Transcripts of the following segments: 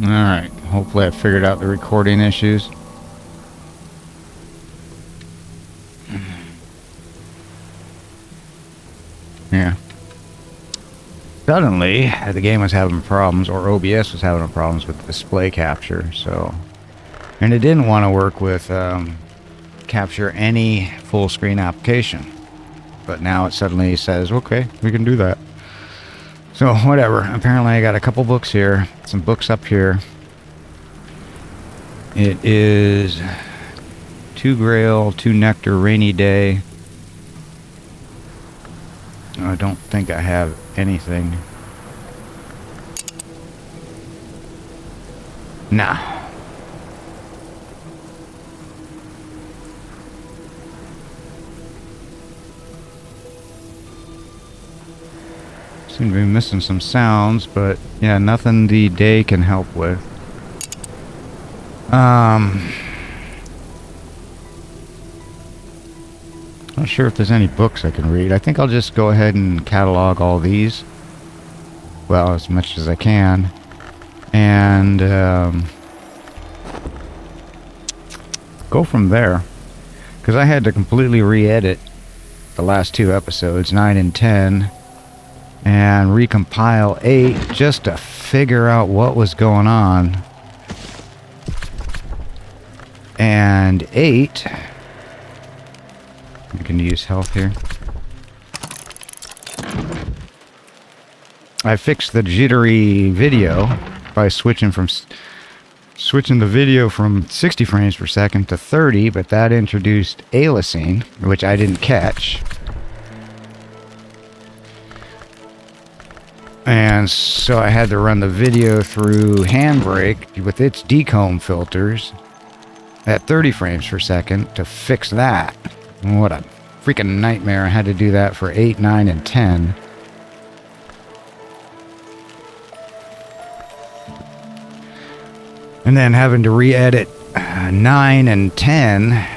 Alright, hopefully I figured out the recording issues. Yeah. Suddenly, the game was having problems, or OBS was having problems with display capture, so... And it didn't want to work with capture any full screen application. But now it suddenly says, okay, we can do that. So, whatever. Apparently I got a couple books here, some books up here. It is 2 Grail, 2 Nectar, Rainy Day. I don't think I have anything. Nah. Seem to be missing some sounds, but yeah, nothing the day can help with. Not sure if there's any books I can read. I think I'll just go ahead and catalog all these. Well, as much as I can. And go from there. Because I had to completely re-edit the last 2 episodes, 9 and 10. And recompile 8 just to figure out what was going on. And 8... I can use health here. I fixed the jittery video by switching the video from 60 frames per second to 30, but that introduced aliasing, which I didn't catch. And so I had to run the video through Handbrake with its decomb filters at 30 frames per second to fix that. What a freaking nightmare. I had to do that for 8, 9, and 10. And then having to re-edit 9 and 10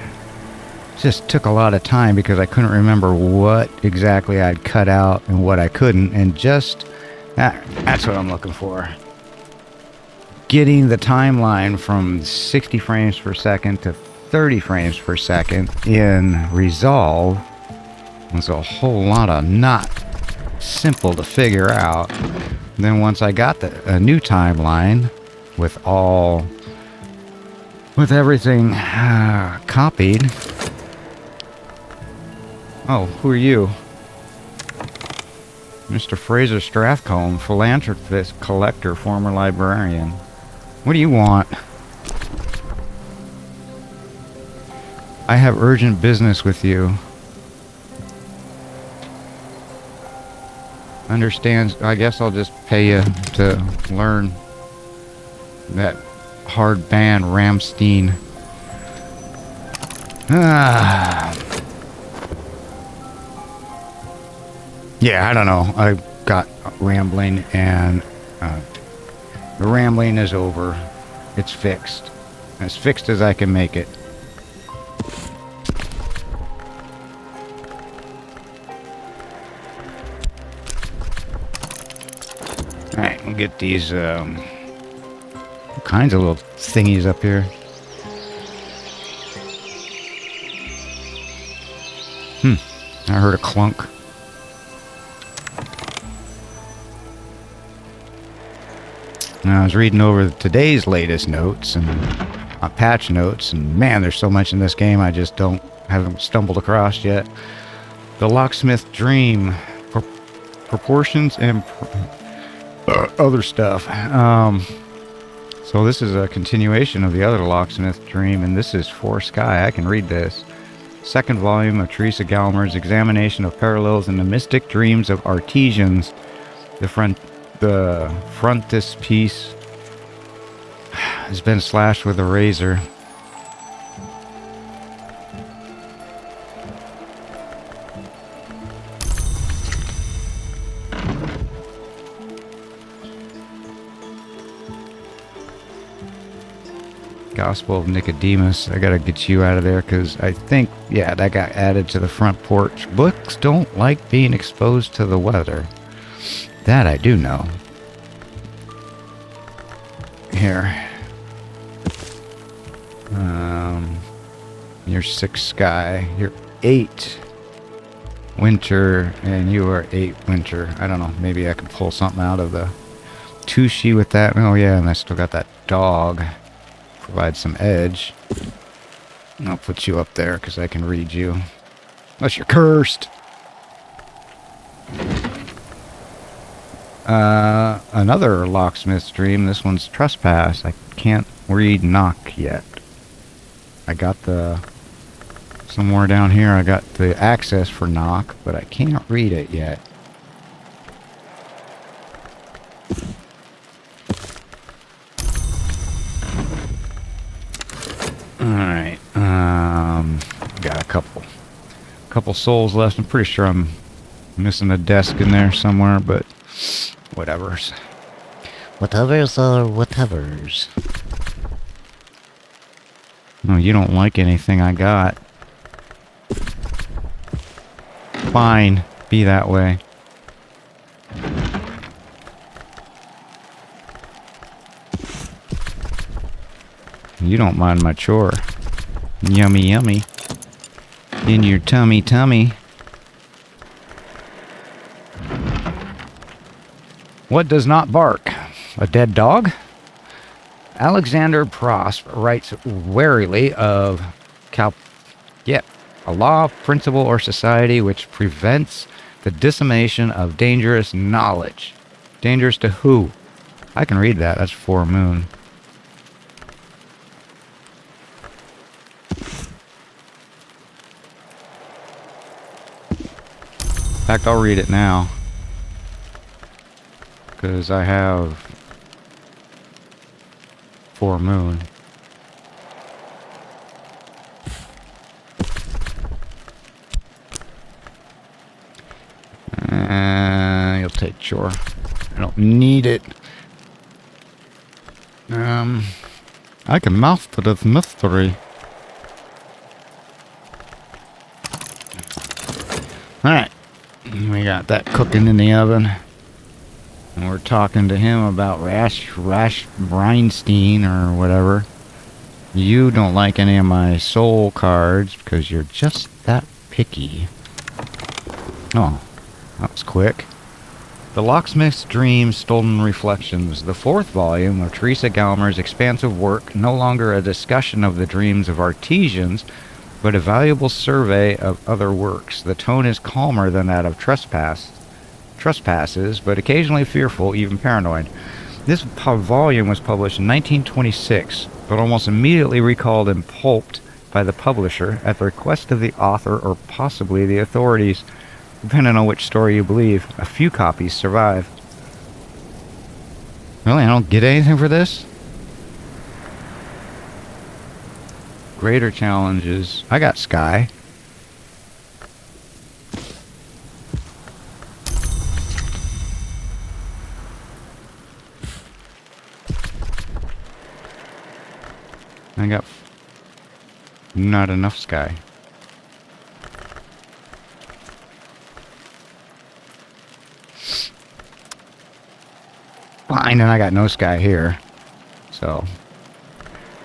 just took a lot of time because I couldn't remember what exactly I'd cut out and what I couldn't. And just, that's what I'm looking for. Getting the timeline from 60 frames per second to 30 frames per second in Resolve was a whole lot of not simple to figure out. And then once I got a new timeline with everything copied. Oh, who are you? Mr. Fraser Strathcombe, philanthropist, collector, former librarian. What do you want? I have urgent business with you. Understands. I guess I'll just pay you to learn that hard band Ramstein. Yeah, I don't know. I got rambling and the rambling is over. It's fixed. As fixed as I can make it. Alright, we'll get these all kinds of little thingies up here. I heard a clunk. I was reading over today's latest notes and patch notes, and man, there's so much in this game I just haven't stumbled across yet. The Locksmith Dream, proportions and other stuff. So this is a continuation of the other Locksmith Dream, and this is For Sky. I can read this. Second volume of Teresa Galmer's examination of parallels in the mystic dreams of artisans. The frontispiece has been slashed with a razor. Gospel of Nicodemus. I gotta get you out of there because I think, yeah, that got added to the front porch. Books don't like being exposed to the weather. That I do know. here. You're 6 sky. You're 8 winter, and you are 8 winter. I don't know. Maybe I could pull something out of the Tushy with that. Oh yeah, and I still got that dog. Provide some edge. I'll put you up there because I can read you. Unless you're cursed. Another locksmith's dream. This one's trespass. I can't read knock yet. I got the... Somewhere down here I got the access for knock, but I can't read it yet. Alright, got a couple souls left. I'm pretty sure I'm missing a desk in there somewhere, but whatevers. Whatevers are whatevers. No, you don't like anything I got. Fine, be that way. You don't mind my chore. Yummy, yummy. In your tummy, tummy. What does not bark? A dead dog? Alexander Prost writes warily of a law, principle, or society which prevents the dissemination of dangerous knowledge. Dangerous to who? I can read that. That's 4 moon. In fact, I'll read it now. Because I have 4 moon. You'll take chore. I don't need it. I can master this mystery. Alright. We got that cooking in the oven. And we're talking to him about Rash Breinstein or whatever. You don't like any of my soul cards because you're just that picky. Oh, that was quick. The Locksmith's Dream, Stolen Reflections, the 4th volume of Teresa Galmer's expansive work, no longer a discussion of the dreams of artisans, but a valuable survey of other works. The tone is calmer than that of trespasses, but occasionally fearful, even paranoid. This volume was published in 1926, but almost immediately recalled and pulped by the publisher at the request of the author or possibly the authorities. Depending on which story you believe, a few copies survive. Really? I don't get anything for this? Greater challenges. I got Sky. I got not enough Sky. Fine, and I got no Sky here. So,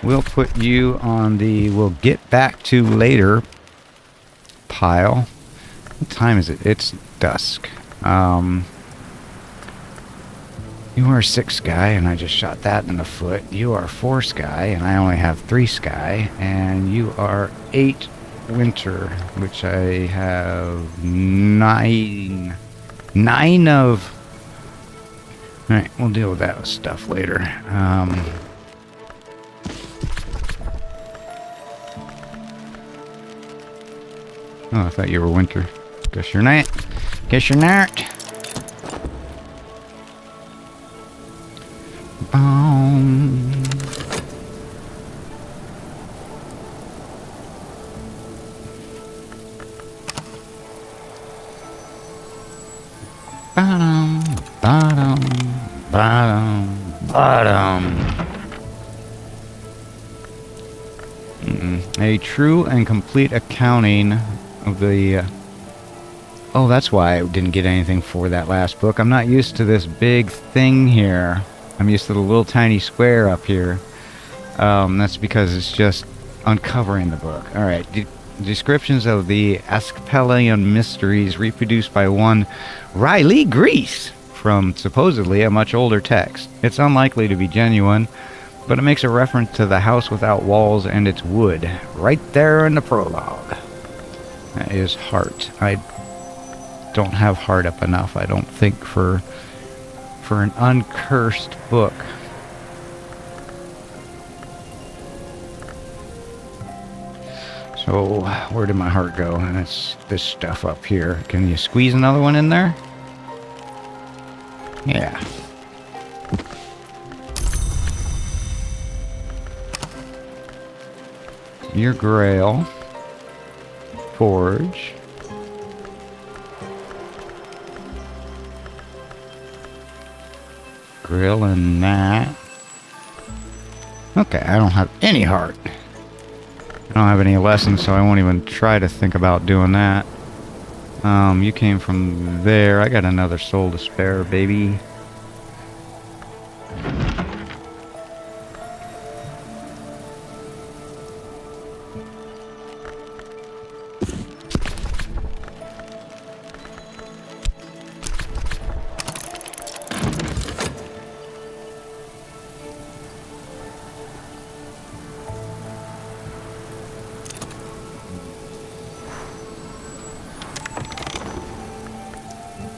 we'll put you on the we'll get back to later pile. What time is it? It's dusk. You are 6 Sky, and I just shot that in the foot. You are 4 Sky, and I only have 3 Sky. And you are 8 Winter, which I have 9 of. Alright, we'll deal with that stuff later. Oh, I thought you were Winter. Guess you're not. Guess you're not. Boom. Bottom, bottom, bottom, bottom. A true and complete accounting of the... Oh, that's why I didn't get anything for that last book. I'm not used to this big thing here. I'm used to the little tiny square up here. That's because it's just uncovering the book. Alright, descriptions of the Asclepian mysteries reproduced by one Riley Grease from supposedly a much older text. It's unlikely to be genuine, but it makes a reference to the house without walls and its wood, right there in the prologue. That is heart. I don't have heart up enough, I don't think, for an uncursed book. So, where did my heart go? And it's this stuff up here. Can you squeeze another one in there? Yeah. Your grail. Forge. Grill and that. Okay, I don't have any heart. I don't have any lessons, so I won't even try to think about doing that. You came from there. I got another soul to spare, baby.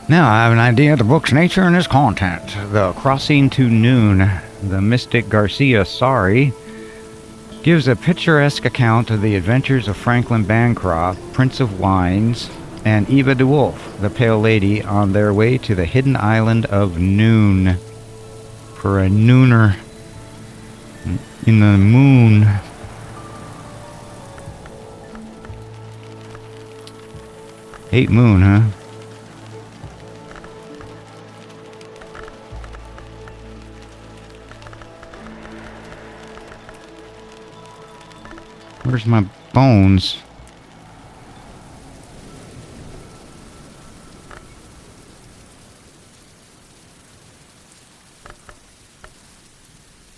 Now I have an idea of the book's nature and its content. The Crossing to Noon, the mystic Garcia Sari, gives a picturesque account of the adventures of Franklin Bancroft, Prince of Wines, and Eva de Wolf, the Pale Lady, on their way to the hidden island of Noon. For a nooner in the moon. Hate moon, huh? Where's my bones?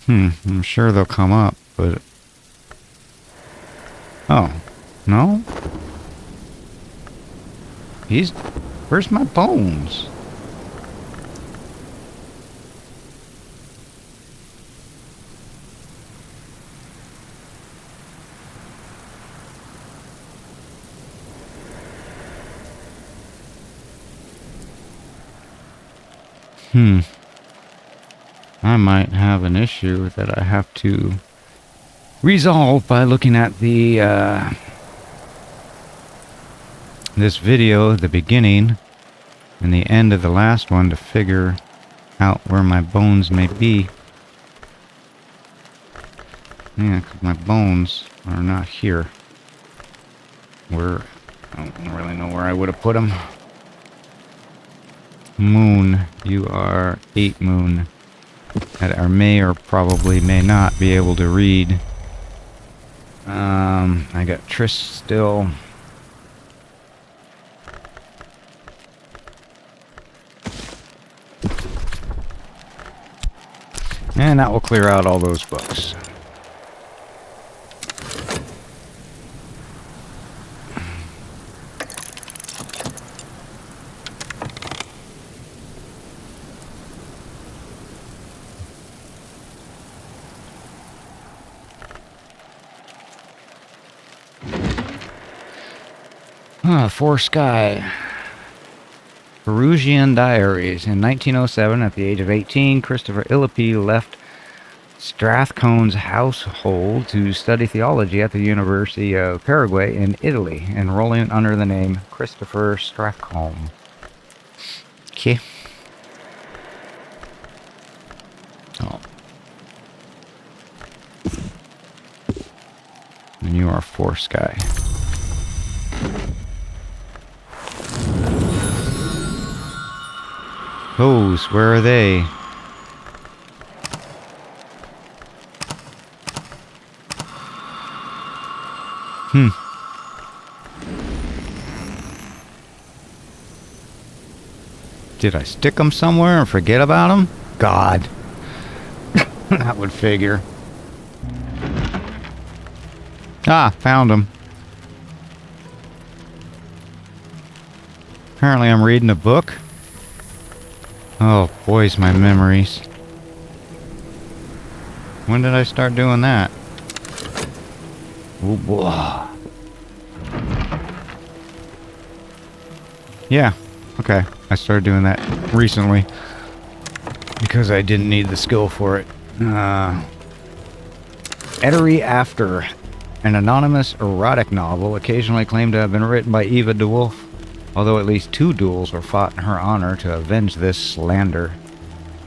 I'm sure they'll come up, but... Oh, no? Where's my bones? I might have an issue that I have to resolve by looking at the this video at the beginning and the end of the last one to figure out where my bones may be. Yeah, 'cause my bones are not here. I don't really know where I would have put them. Moon, you are 8 moon. That I may or probably may not be able to read. I got Triss still. And that will clear out all those books. Four Sky. Perugian Diaries. In 1907, at the age of 18, Christopher Illipe left Strathcone's household to study theology at the University of Paraguay in Italy, enrolling under the name Christopher Strathcone. Okay. Oh. And you are Four Sky. Those, where are they? Did I stick them somewhere and forget about them? God. That would figure. Ah, found him. Apparently I'm reading a book. Oh, boys, my memories. When did I start doing that? Oh, boy. Yeah, okay. I started doing that recently because I didn't need the skill for it. Ettery After, an anonymous erotic novel occasionally claimed to have been written by Eva de Wolf, although at least 2 duels were fought in her honor to avenge this slander.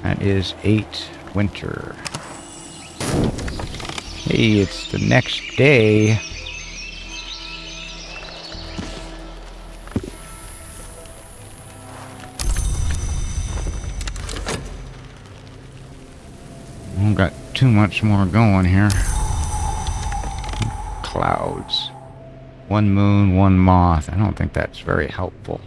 That is 8 winter. Hey, it's the next day. I've got too much more going here. Clouds. 1 moon, 1 moth. I don't think that's very helpful.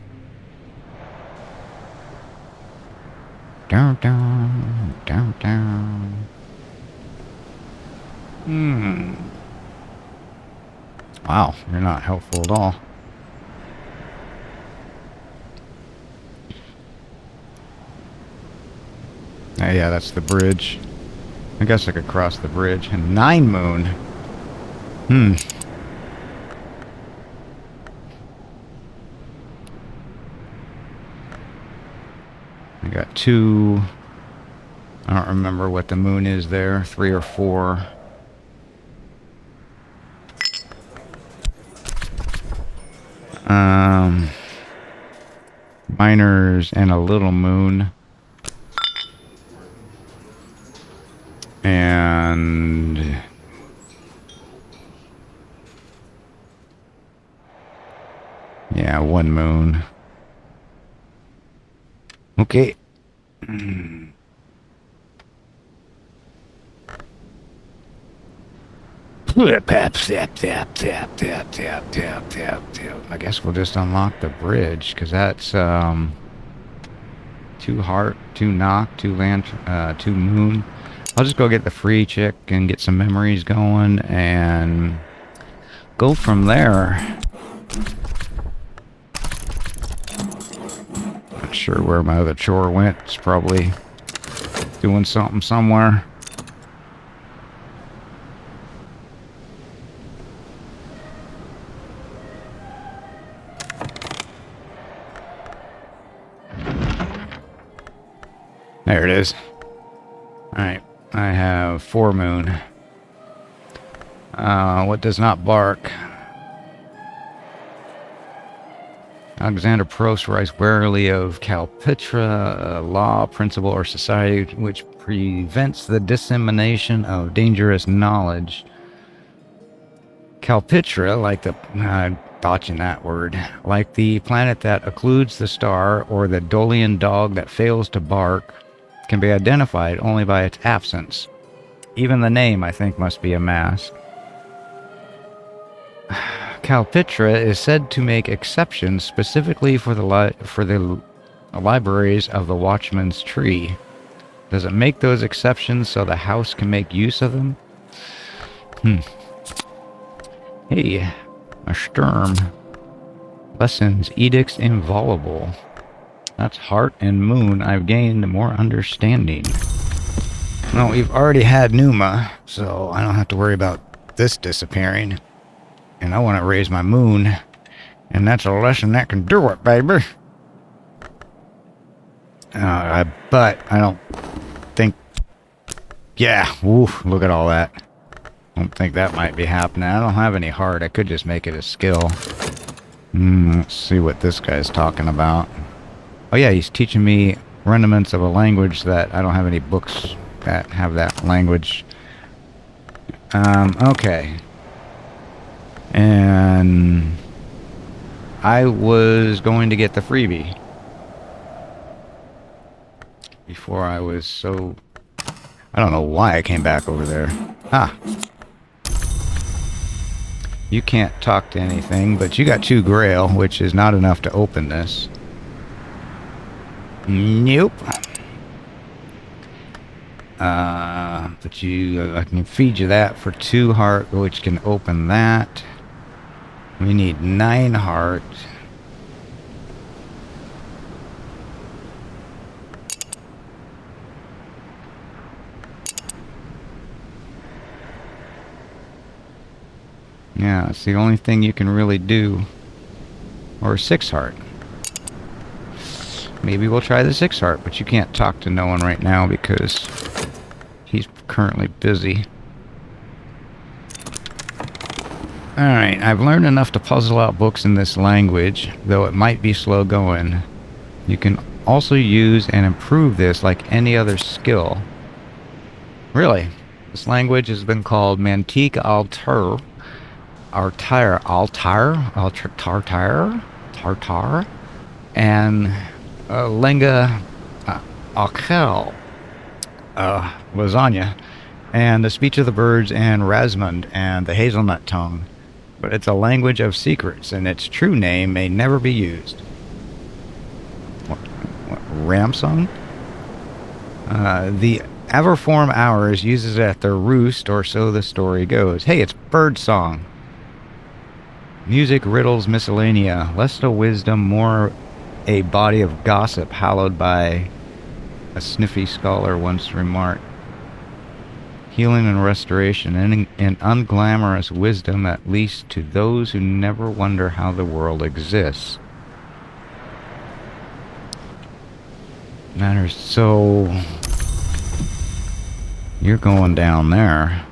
Down, down, down, down. Wow, you're not helpful at all. Yeah, that's the bridge. I guess I could cross the bridge. And 9 moon. I got 2. I don't remember what the moon is there. 3 or 4. Miners and a little moon. And yeah, 1 moon. Okay. I guess we'll just unlock the bridge, because that's 2 heart, 2 knock, 2 land, 2 moon. I'll just go get the free chick and get some memories going and go from there. Not sure where my other chore went. It's probably doing something somewhere. There it is. Alright, I have 4 moon. What does not bark? Alexander Prost writes warily of Calpitra, a law, principle, or society which prevents the dissemination of dangerous knowledge. Calpitra, like the... botching that word. Like the planet that occludes the star, or the Dolian dog that fails to bark, can be identified only by its absence. Even the name, I think, must be a mask. Calpitra is said to make exceptions specifically for the libraries of the Watchman's Tree. Does it make those exceptions so the house can make use of them? Hey, a Sturm. Lessons, edicts inviolable. That's heart and moon. I've gained more understanding. Well, we've already had Numa, so I don't have to worry about this disappearing. And I want to raise my moon. And that's a lesson that can do it, baby. But I don't think... Yeah, woof, look at all that. I don't think that might be happening. I don't have any heart. I could just make it a skill. Let's see what this guy's talking about. Oh yeah, he's teaching me rudiments of a language that I don't have any books that have that language. Okay. And I was going to get the freebie before I was so... I don't know why I came back over there. Ah. You can't talk to anything, but you got 2 grail, which is not enough to open this. Nope. But I can feed you that for 2 heart, which can open that. We need 9 heart. Yeah, it's the only thing you can really do. Or 6 heart. Maybe we'll try the 6 heart, but you can't talk to no one right now because he's currently busy. Alright, I've learned enough to puzzle out books in this language, though it might be slow going. You can also use and improve this like any other skill. Really, this language has been called Mantique Altar, and Lenga Occult, lasagna, and the speech of the birds, and Rasmund, and the hazelnut tongue. But it's a language of secrets, and its true name may never be used. What Ramsung? The Averform Hours uses it at their roost, or so the story goes. Hey, it's bird song. Music, riddles, miscellanea, less a wisdom, more a body of gossip hallowed by a sniffy scholar once remarked. Healing and restoration, and unglamorous wisdom, at least to those who never wonder how the world exists. Matters. So you're going down there.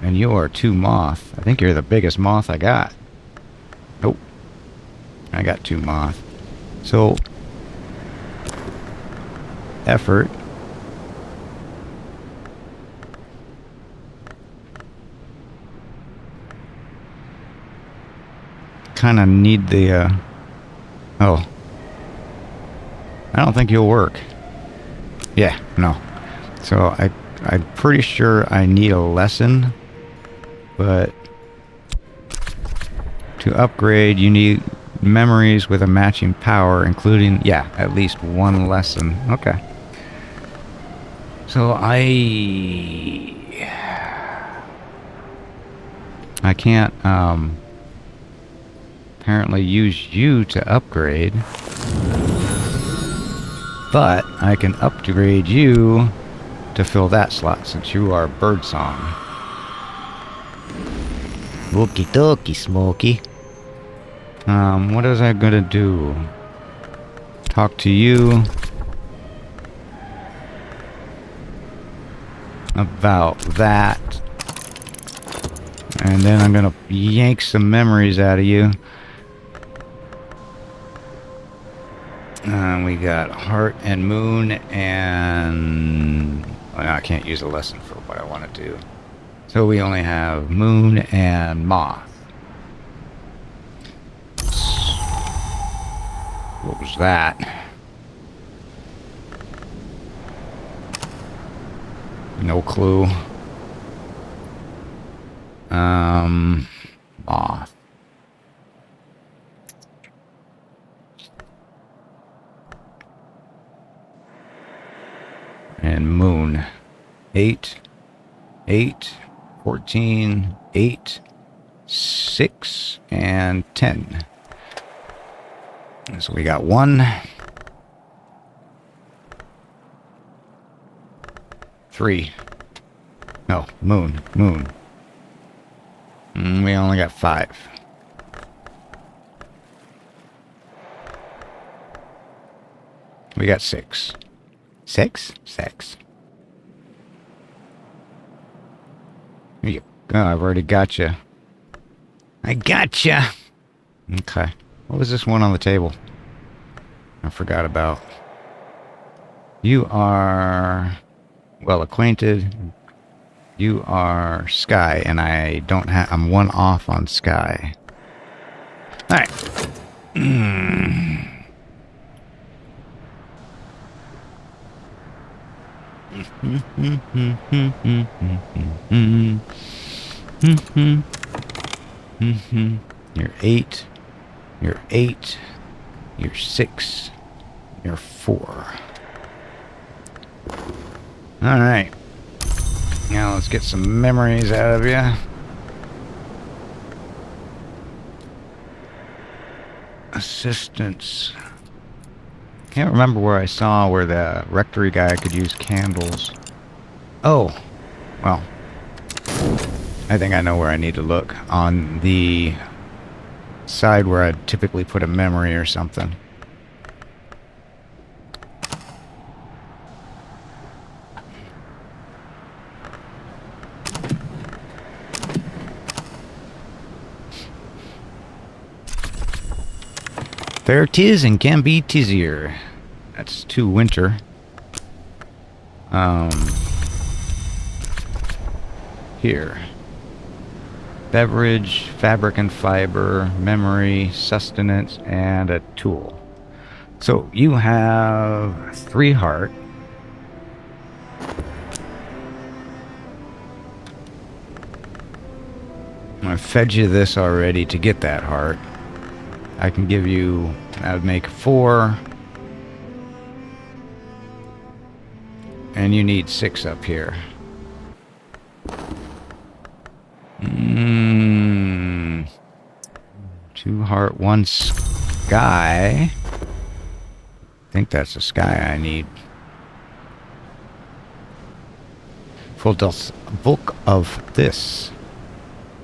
And you are 2 moth. I think you're the biggest moth I got. Nope. I got 2 moth. So, effort. Kind of need the, oh. I don't think you'll work. Yeah, no. So, I'm pretty sure I need a lesson. But to upgrade, you need memories with a matching power, including, yeah, at least 1 lesson. Okay. So I can't apparently use you to upgrade, but I can upgrade you to fill that slot since you are birdsong. Okie dokie, Smokey. What is I gonna do? Talk to you about that. And then I'm gonna yank some memories out of you. We got Heart and Moon and... Oh, no, I can't use a lesson for what I want to do. So we only have Moon and Moth. What was that? No clue. Moth. And Moon. 8, 14, 8, 6, and 10. So we got 1, 3. No, Moon. We only got 5. We got 6. 6? 6. Oh, I've already got you. I got you. Okay. What was this one on the table? I forgot about. You are well acquainted. You are Sky, and I don't have. I'm 1 off on Sky. All right. You're 8. You're 8. You're 6. You're 4. Alright. Now let's get some memories out of you. Assistance. Can't remember where I saw where the rectory guy could use candles. Oh, well. I think I know where I need to look. On the side where I'd typically put a memory or something. Fair 'tis and can be tizzier. That's to winter. Here. Beverage, fabric and fiber, memory, sustenance, and a tool. So you have 3 heart. I fed you this already to get that heart. I can give you, that would make 4. And you need 6 up here. 2 heart, 1 sky. I think that's the sky I need. Full bulk of this.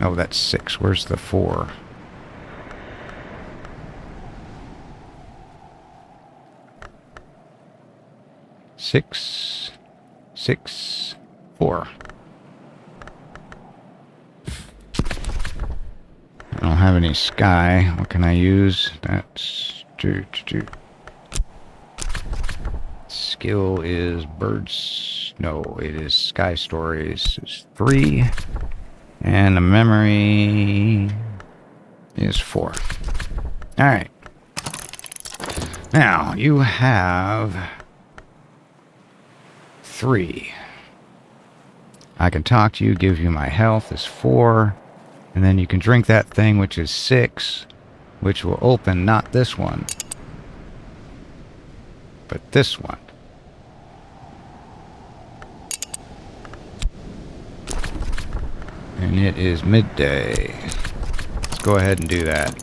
Oh, that's 6. Where's the 4? Six, 4. I don't have any sky. What can I use? That's skill is birds. No, it is sky stories. It's 3, and the memory is 4. All right. Now you have 3. I can talk to you, give you my health is 4, and then you can drink that thing, which is 6, which will open not this one, but this one. And it is midday. Let's go ahead and do that.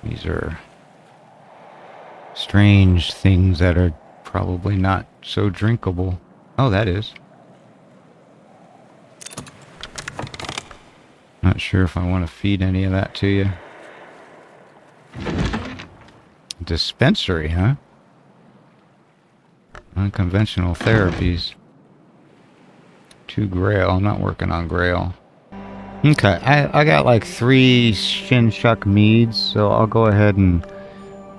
These are strange things that are probably not so drinkable. Oh, that is. Not sure if I want to feed any of that to you. Dispensary, huh? Unconventional therapies. 2 grail. I'm not working on grail. Okay, I got like 3 Shinshuk meads, so I'll go ahead and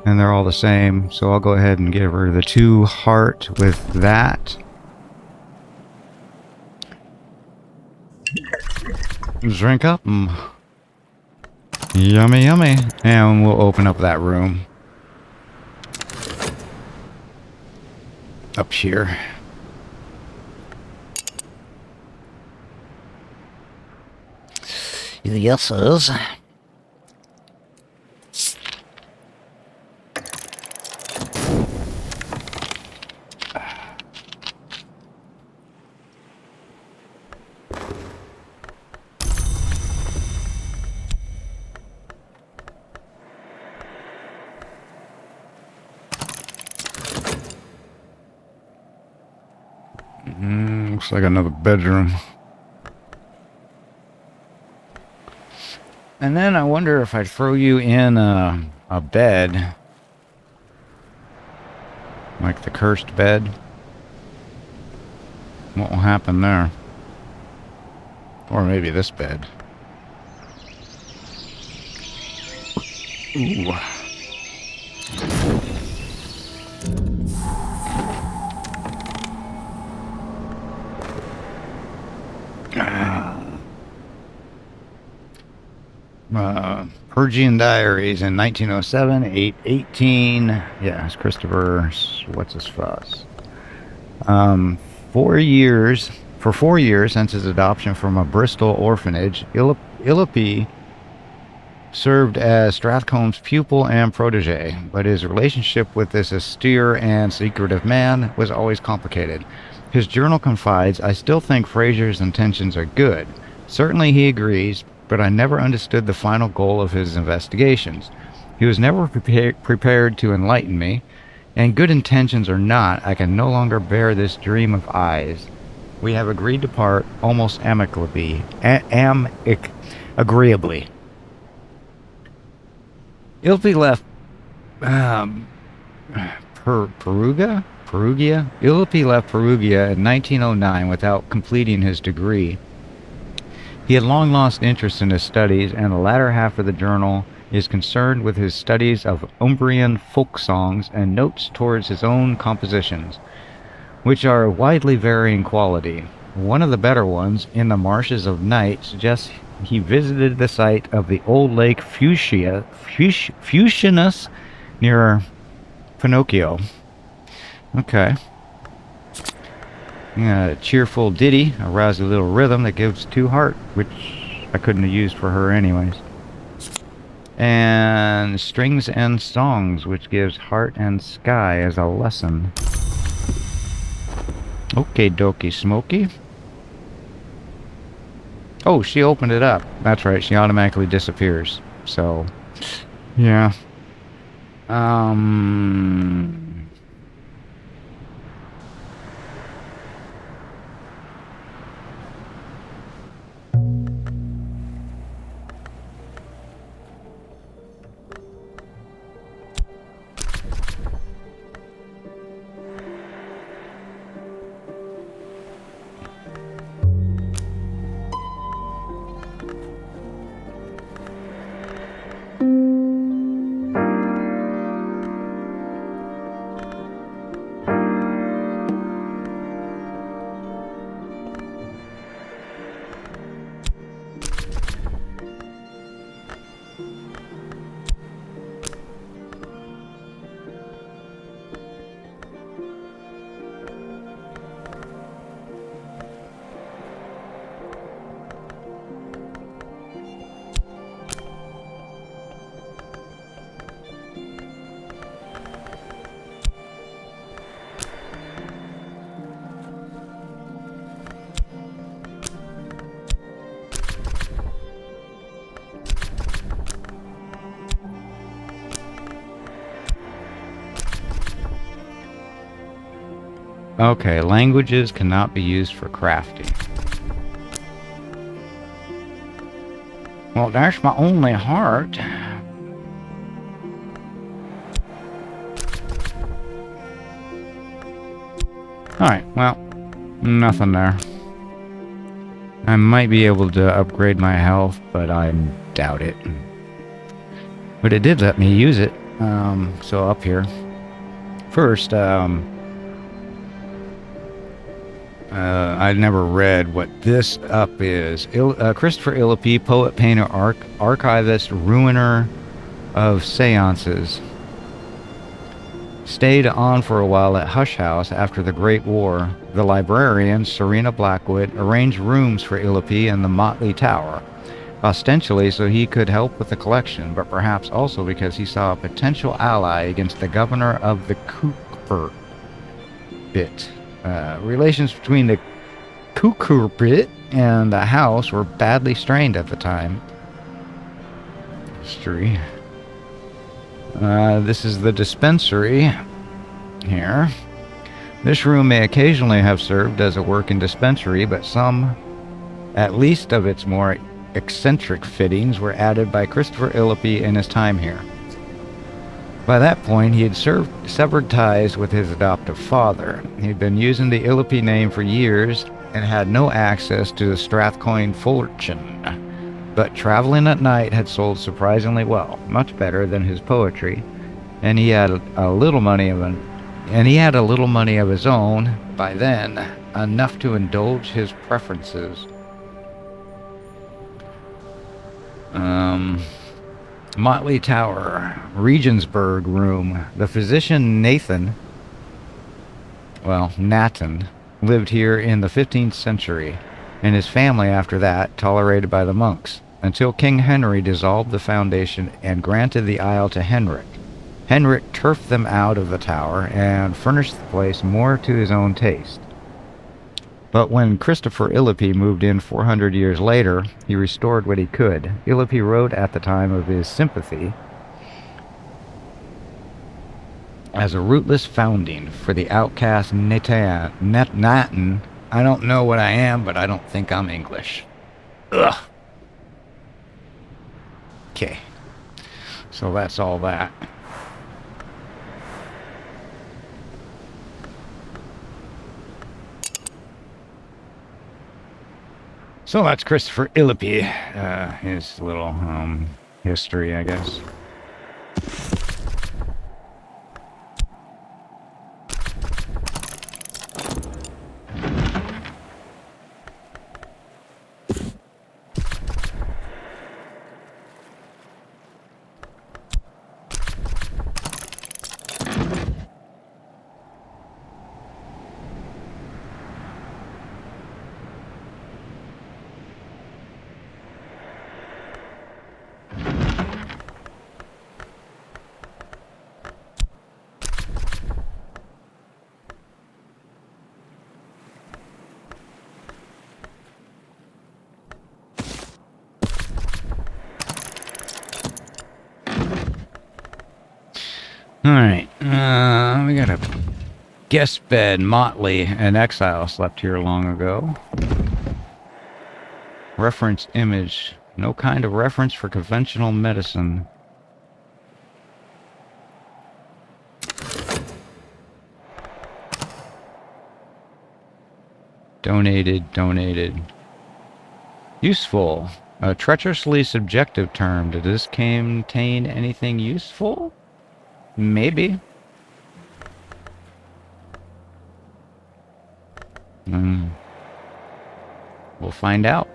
they're all the same, so I'll go ahead and give her the 2 heart with that. Drink up. Yummy, yummy. And we'll open up that room. Up here. Yes, sirs. Looks like another bedroom. And then I wonder if I'd throw you in a bed. Like the cursed bed. What will happen there? Or maybe this bed. Ooh. Purgian Diaries in 1907, 818. Yeah, it's Christopher. What's his fuss? 4 years. For 4 years since his adoption from a Bristol orphanage, Illipi served as Strathcome's pupil and protege, but his relationship with this austere and secretive man was always complicated. His journal confides, I still think Fraser's intentions are good. Certainly he agrees, but I never understood the final goal of his investigations. He was never prepared to enlighten me, and good intentions or not, I can no longer bear this dream of eyes. We have agreed to part almost agreeably. Ilpi left Perugia? Ilpi left Perugia in 1909 without completing his degree. He had long lost interest in his studies, and the latter half of the journal is concerned with his studies of Umbrian folk songs and notes towards his own compositions, which are of widely varying quality. One of the better ones, In the Marshes of Night, suggests he visited the site of the old lake Fucianus near Pinocchio. Okay. Yeah, a cheerful ditty, a rousy little rhythm that gives to heart, which I couldn't have used for her anyways. And strings and songs, which gives heart and sky as a lesson. Okay, dokie, Smokey. Oh, she opened it up. That's right, she automatically disappears. So, yeah. Okay, languages cannot be used for crafting. Well, that's my only heart. Alright, well, nothing there. I might be able to upgrade my health, but I doubt it. But it did let me use it. So up here. First, I never read what this up is. Christopher Illipe, poet, painter, archivist, ruiner of seances. Stayed on for a while at Hush House after the Great War. The librarian, Serena Blackwood, arranged rooms for Illipe in the Motley Tower, ostensibly so he could help with the collection, but perhaps also because he saw a potential ally against the governor of the Cooper Bit. Relations between the Kukurbit and the house were badly strained at the time. History. This is the dispensary here. This room may occasionally have served as a working dispensary, but some, at least of its more eccentric fittings, were added by Christopher Illipe in his time here. By that point, he had severed ties with his adoptive father. He'd been using the Illipe name for years and had no access to the Strathcoyne fortune. But traveling at night had sold surprisingly well, much better than his poetry, and he had a little money of his own by then, enough to indulge his preferences. Motley Tower, Regensburg Room. The physician Nathon, lived here in the 15th century, and his family after that, tolerated by the monks. until King Henry dissolved the foundation and granted the isle to Henrik. Henrik turfed them out of the tower and furnished the place more to his own taste. But when Christopher Illipi moved in 400 years later, he restored what he could. Illipi wrote at the time of his sympathy as a rootless founding for the outcast Natin. I don't know what I am, but I don't think I'm English. Ugh. Okay. So that's all that. So that's Christopher Illipi, his little history, I guess. Alright, we got a guest bed. Motley, an exile, slept here long ago. Reference image. No kind of reference for conventional medicine. Donated. Useful. A treacherously subjective term. Did this contain anything useful? Maybe. We'll find out.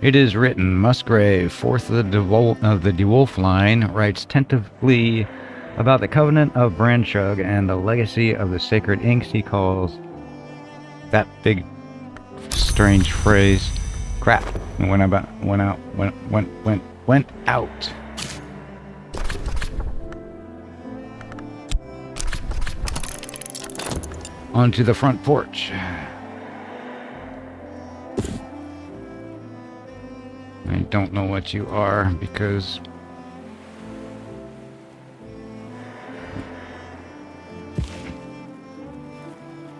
It is written, Musgrave, fourth of the DeWolf line, writes tentatively about the Covenant of Branchug and the legacy of the sacred inks he calls that big strange phrase. Crap. Went out. Onto the front porch. I don't know what you are because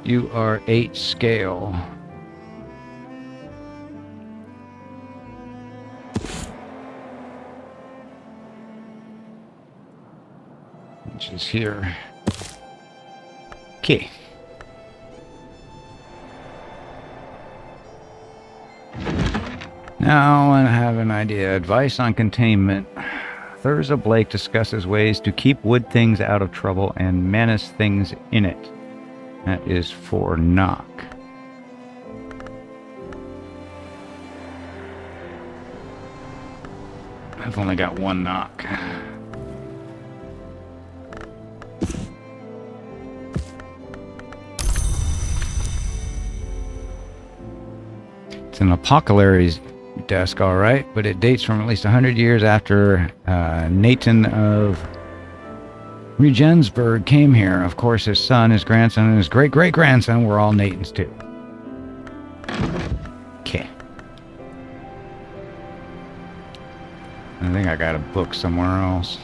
you are 8 scale. Which is here. Okay. Now I have an idea. Advice on containment. Thurza Blake discusses ways to keep wood things out of trouble and menace things in it. That is for knock. I've only got 1 knock. It's an apocalypse desk, all right, but it dates from at least 100 years after Nathan of Regensburg came here. Of course, his son, his grandson, and his great-great-grandson were all Nathans, too. Okay. I think I got a book somewhere else.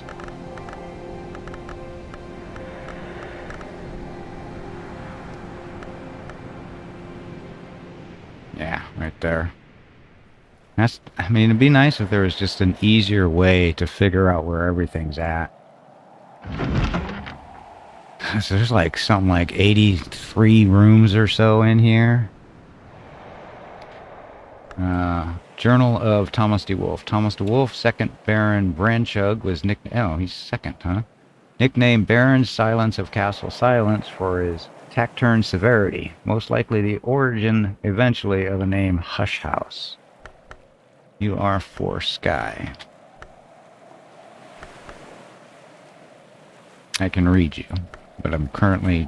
Yeah, right there. I mean, it'd be nice if there was just an easier way to figure out where everything's at. So there's like something like 83 rooms or so in here. Journal of Thomas de Wolf. Thomas de Wolf, 2nd Baron Branchug, was nicknamed... Oh, he's 2nd, huh? Nicknamed Baron Silence of Castle Silence for his taciturn severity. Most likely the origin, eventually, of the name Hush House. You are for Sky. I can read you. but I'm currently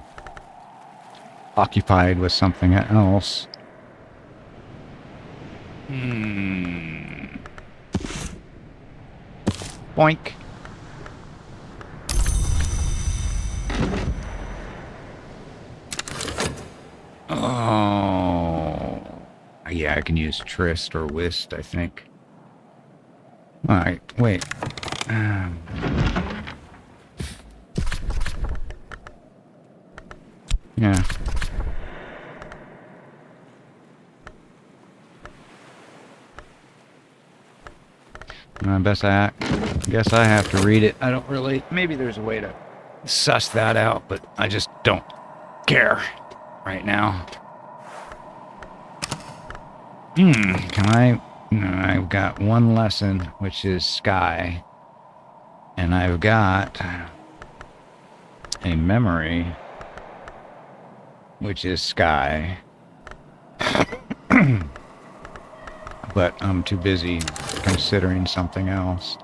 occupied with something else. Boink. Oh. Yeah, I can use Trist or Whist, I think. Alright, wait. Yeah. I guess I have to read it. I don't really... Maybe there's a way to suss that out, but I just don't care right now. Can I... No, I've got one lesson, which is Sky. And I've got a memory, which is Sky. But I'm too busy considering something else.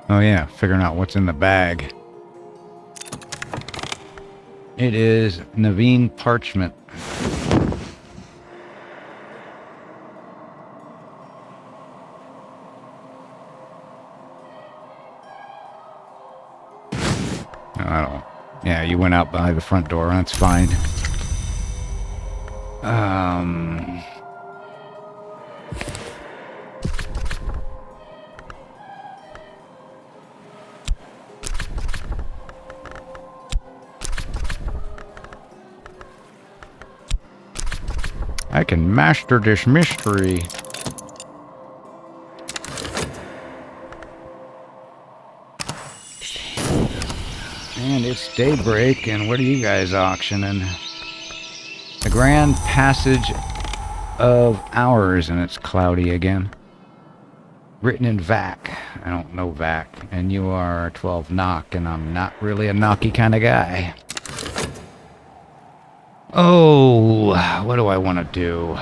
Oh yeah, figuring out what's in the bag. It is Naveen parchment. Yeah, you went out by the front door. That's fine. I can master this mystery. And it's daybreak, and what are you guys auctioning? The Grand Passage of Hours, and it's cloudy again. Written in Vac. I don't know Vac. And you are 12 knock, and I'm not really a knocky kind of guy. Oh, what do I want to do?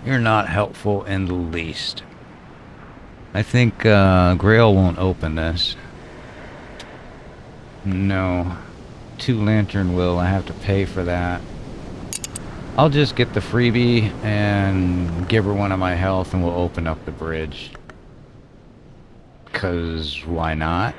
You're not helpful in the least. I think Grail won't open this. No. 2 Lantern will. I have to pay for that. I'll just get the freebie and give her one of my health and we'll open up the bridge. 'Cause why not?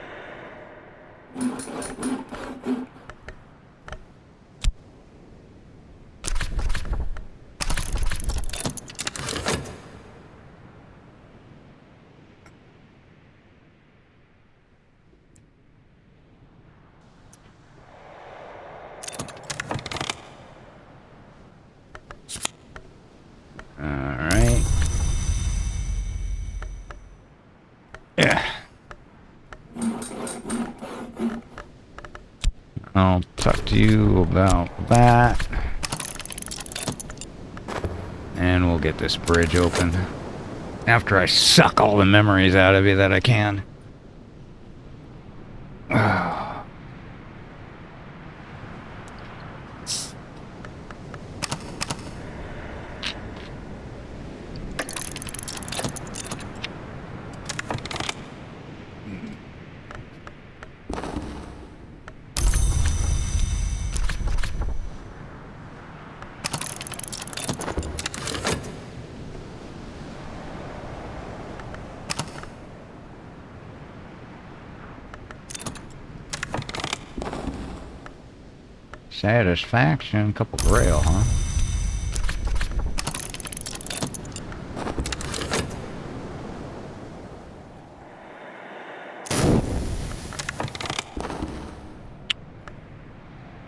Alright. Yeah. I'll talk to you about that. And we'll get this bridge open. After I suck all the memories out of you that I can. Satisfaction, couple Grail, huh?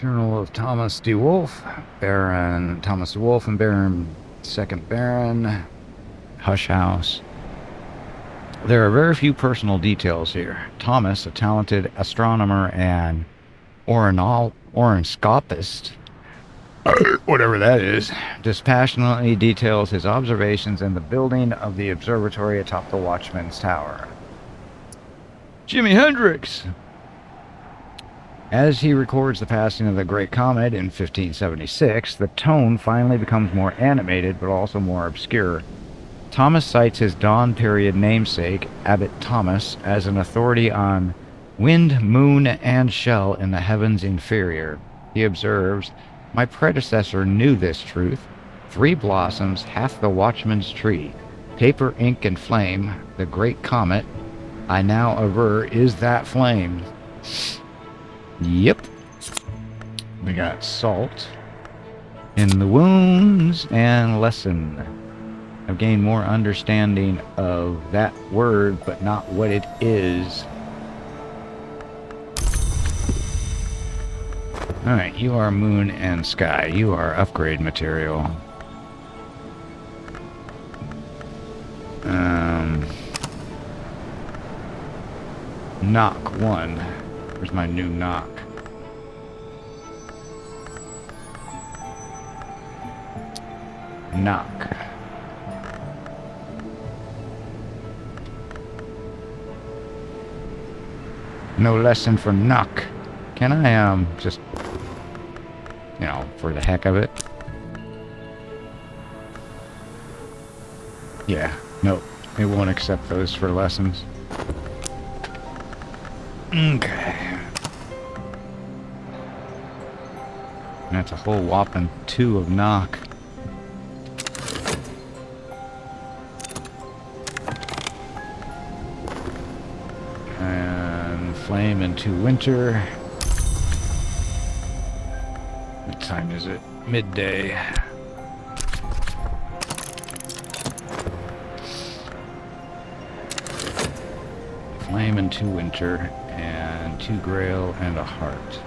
Journal of Thomas D. Wolfe, Baron Thomas D. Wolfe and Baron Second Baron, Hush House. There are very few personal details here. Thomas, a talented astronomer and oroscopist, whatever that is, dispassionately details his observations in the building of the observatory atop the Watchman's Tower. Jimi Hendrix! As he records the passing of the Great Comet in 1576, the tone finally becomes more animated but also more obscure. Thomas cites his dawn period namesake, Abbot Thomas, as an authority on wind, moon, and shell in the heavens inferior. He observes, "My predecessor knew this truth. 3 blossoms, half the watchman's tree. Paper, ink, and flame. The great comet, I now aver, is that flame." Yep. We got salt in the wounds and lesson. I've gained more understanding of that word, but not what it is. Alright, you are moon and sky. You are upgrade material. Knock 1. Where's my new knock? Knock. No lesson for knock. Can I, just, you know, for the heck of it? Yeah, nope. It won't accept those for lessons. Okay. That's a whole whopping 2 of knock. And flame into winter. What time is it? Midday. Flame into winter. And 2 grail and a heart.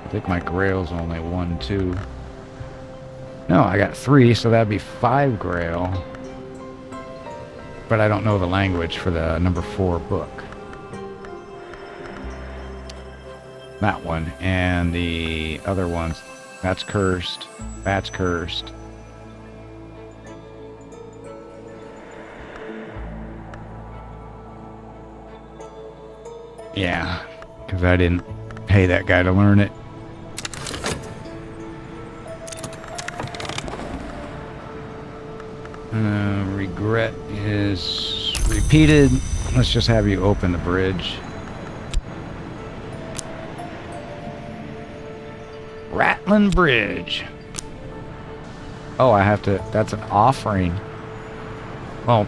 I think my grail's only 1, 2. No, I got 3, so that'd be 5 grail. But I don't know the language for the number 4 book. That one. And the other ones. That's cursed. That's cursed. Yeah, because I didn't pay that guy to learn it. Regret is repeated. Let's just have you open the bridge. Rattling Bridge. Oh, I have to... That's an offering. Well,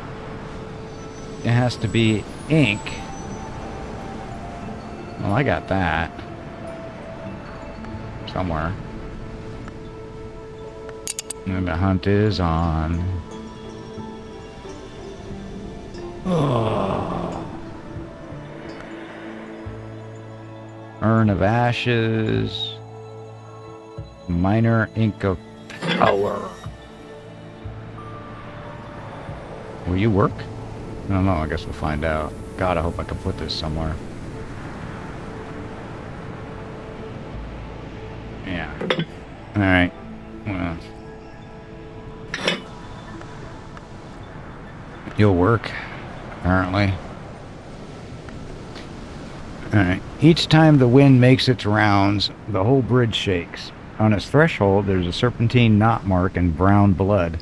it has to be ink. Well, I got that. Somewhere. And the hunt is on. Oh. Urn of Ashes. Minor Ink of Power. Will you work? I don't know. I guess we'll find out. God, I hope I can put this somewhere. Yeah. Alright. Well. You'll work, apparently. Alright. Each time the wind makes its rounds, the whole bridge shakes. On its threshold, there's a serpentine knot mark in brown blood.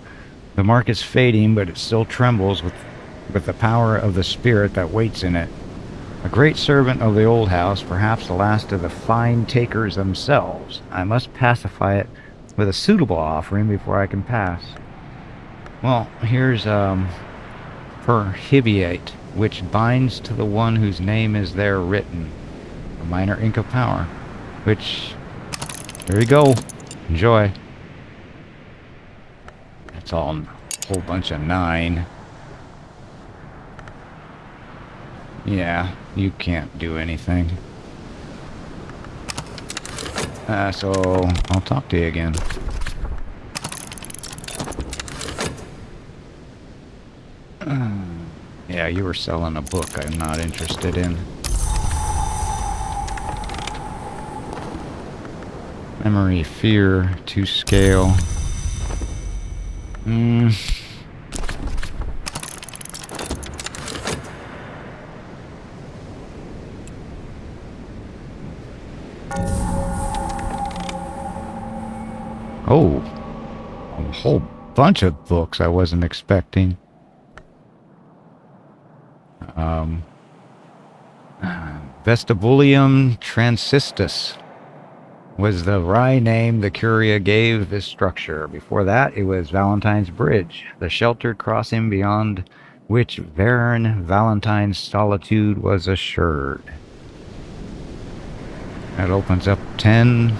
The mark is fading, but it still trembles with the power of the spirit that waits in it. A great servant of the old house, perhaps the last of the fine takers themselves. I must pacify it with a suitable offering before I can pass. Well, here's Perhibiate, which binds to the one whose name is there written. A minor ink of power, which... There you go. Enjoy. That's all a whole bunch of 9. Yeah, you can't do anything. So I'll talk to you again. Yeah, you were selling a book I'm not interested in. Memory, fear, to scale. Oh, a whole bunch of books I wasn't expecting. Vestibulium Transistus was the wry name the Curia gave this structure. Before that, it was Valentine's Bridge, the sheltered crossing beyond which Baron Valentine's solitude was assured. That opens up 10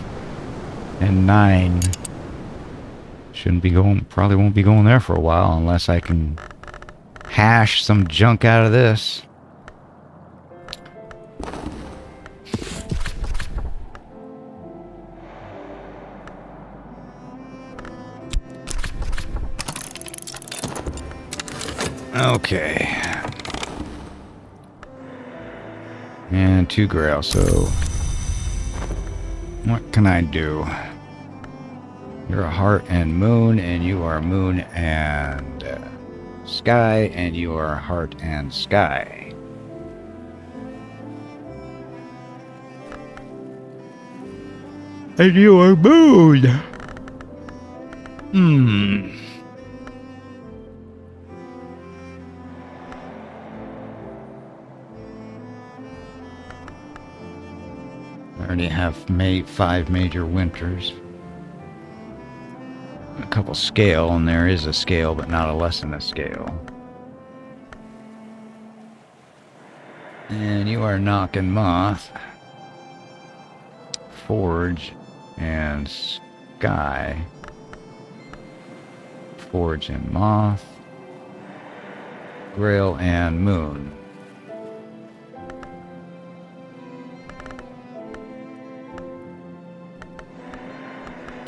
and 9. Shouldn't be going, probably won't be going there for a while unless I can hash some junk out of this. Okay. And 2 grail, so what can I do? You're a heart and moon, and you are moon and sky, and you are heart and sky. And you are moon. I already have 5 major winters. A couple scale, and there is a scale, but not a less than a scale. And you are knocking moth, forge, and sky. Forge and moth, grail and moon.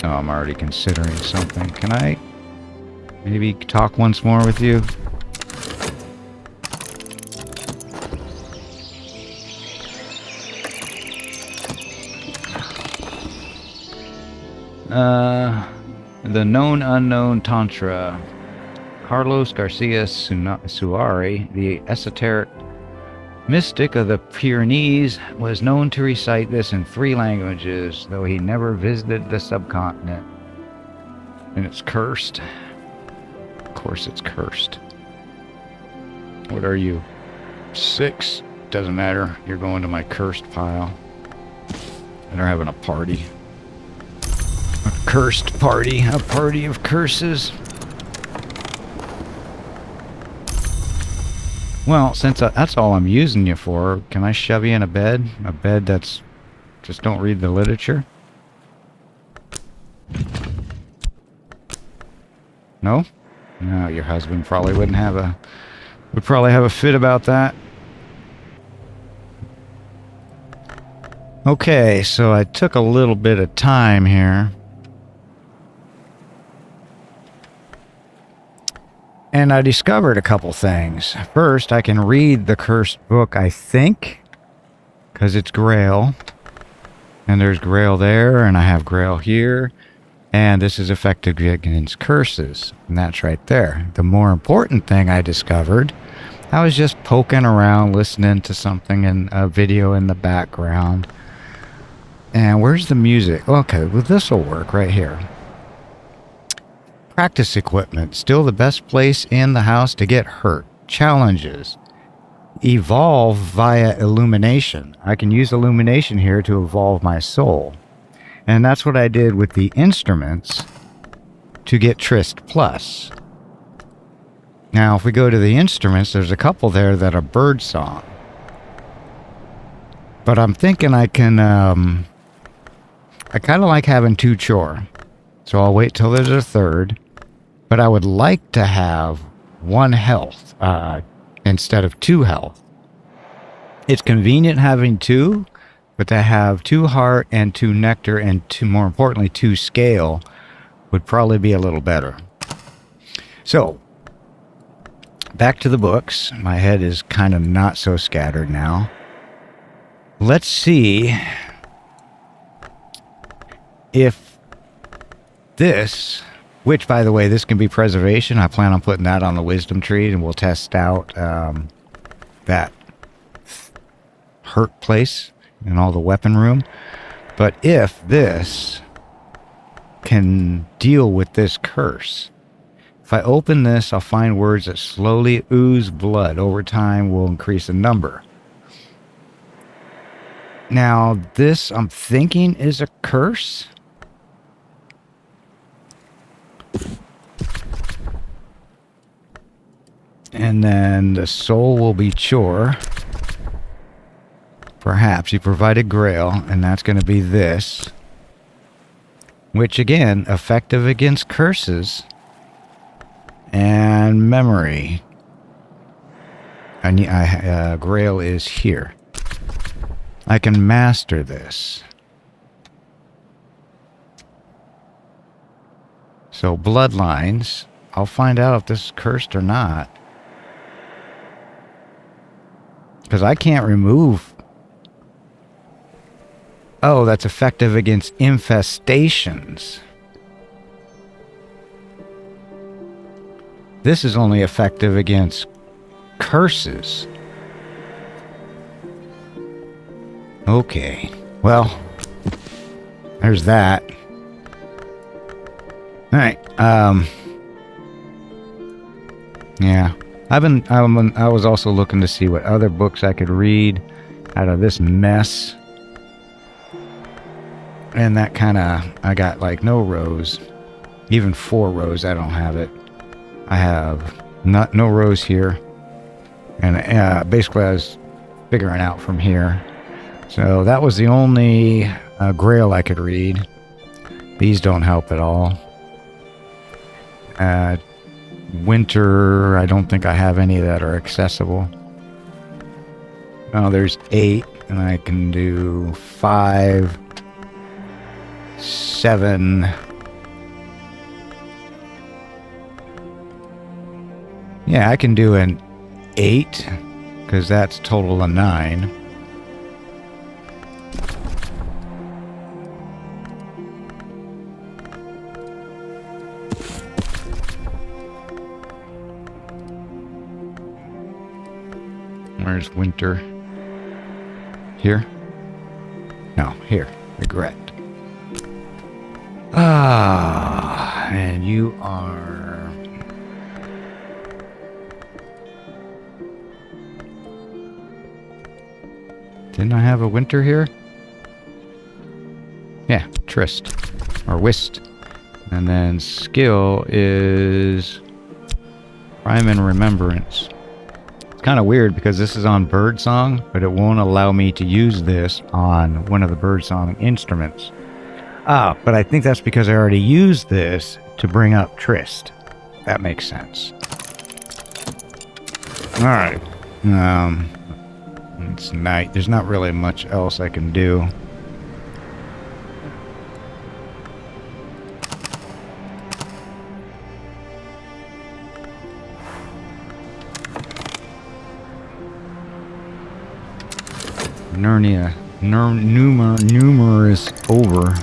Oh, I'm already considering something. Can I maybe talk once more with you? The known unknown Tantra. Carlos Garcia Suari, the esoteric mystic of the Pyrenees, was known to recite this in 3 languages, though he never visited the subcontinent. And it's cursed. Of course it's cursed. What are you? 6? Doesn't matter. You're going to my cursed pile. And they're having a party. A cursed party. A party of curses. Well, since that's all I'm using you for, can I shove you in a bed? A bed that's... just don't read the literature? No? No, your husband probably would probably have a fit about that. Okay, so I took a little bit of time here. And I discovered a couple things. First, I can read the cursed book, I think, because it's Grail. And there's Grail there, and I have Grail here. And this is effective against curses. And that's right there. The more important thing I discovered, I was just poking around, listening to something in a video in the background. And where's the music? Okay, well, this will work right here. Practice equipment, still the best place in the house to get hurt. Challenges. Evolve via illumination. I can use illumination here to evolve my soul. And that's what I did with the instruments to get Trist Plus. Now, if we go to the instruments, there's a couple there that are bird song. But I'm thinking I can, I kind of like having 2 chore. So I'll wait till there's a 3rd. But I would like to have 1 health instead of 2 health. It's convenient having 2, but to have 2 heart and 2 nectar and more importantly 2 scale would probably be a little better. So, back to the books. My head is kind of not so scattered now. Let's see if this... Which, by the way, this can be preservation. I plan on putting that on the wisdom tree, and we'll test out that hurt place and all the weapon room. But if this can deal with this curse, if I open this, I'll find words that slowly ooze blood. Over time will increase in number. Now, this, I'm thinking, is a curse. And then the soul will be chore. Perhaps you provided grail, and that's going to be this. Which, again, effective against curses. And memory. Grail is here. I can master this. So bloodlines, I'll find out if this is cursed or not. Because I can't remove... Oh, that's effective against infestations. This is only effective against curses. Okay. Well, there's that. Alright. Yeah. I was also looking to see what other books I could read out of this mess. And that kind of, I got like no rows. Even 4 rows, I don't have it. I have no rows here. And basically I was figuring out from here. So that was the only grail I could read. These don't help at all. Winter, I don't think I have any that are accessible. Oh, there's 8, and I can do 5, 7. Yeah, I can do an 8, because that's total of 9. Where's winter? Here? No, here. Regret. Ah, and you are... Didn't I have a winter here? Yeah, tryst. Or whist. And then skill is... Rhyme and remembrance. It's kind of weird because this is on birdsong, but it won't allow me to use this on one of the birdsong instruments. But I think that's because I already used this to bring up tryst. That makes sense. Alright. It's night. There's not really much else I can do. Numerous over.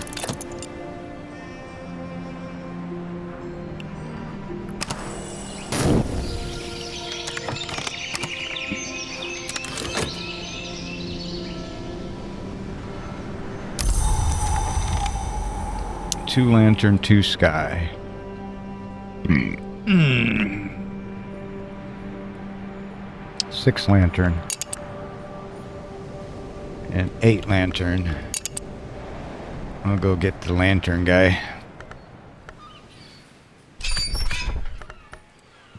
Two lantern, 2 sky. 6 lantern. And 8 lantern. I'll go get the lantern guy.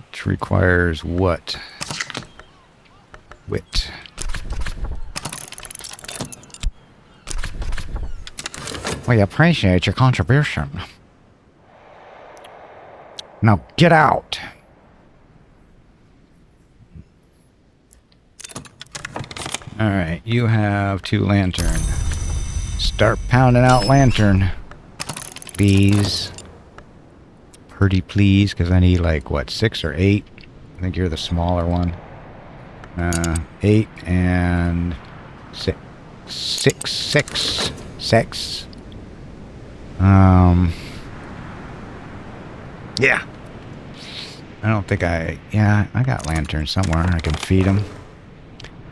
Which requires what? Wit. We appreciate your contribution. Now get out. Alright, you have 2 lantern. Start pounding out lantern. Please. Pretty please, because I need like, what, 6 or 8? I think you're the smaller one. 8 and 6. 6. Yeah. I don't think I got lanterns somewhere. I can feed them.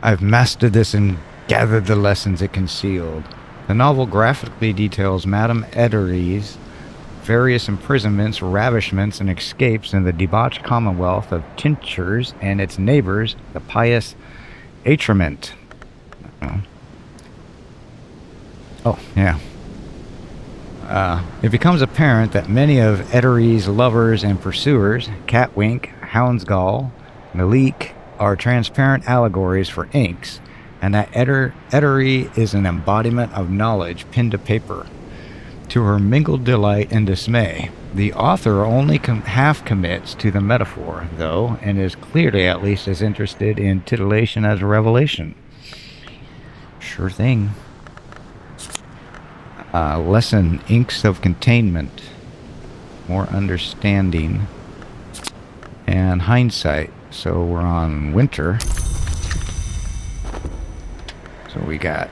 I've mastered this and gathered the lessons it concealed. The novel graphically details Madame Edery's various imprisonments, ravishments, and escapes in the debauched commonwealth of tinctures and its neighbors, the pious Atrament. Oh, yeah. It becomes apparent that many of Edery's lovers and pursuers, Catwink, Houndsgall, Malik, are transparent allegories for inks, and that Edery is an embodiment of knowledge pinned to paper. To her mingled delight and dismay, the author only half commits to the metaphor, though, and is clearly at least as interested in titillation as revelation. Sure thing. Lesson, inks of containment, more understanding, and hindsight. So we're on winter. So we got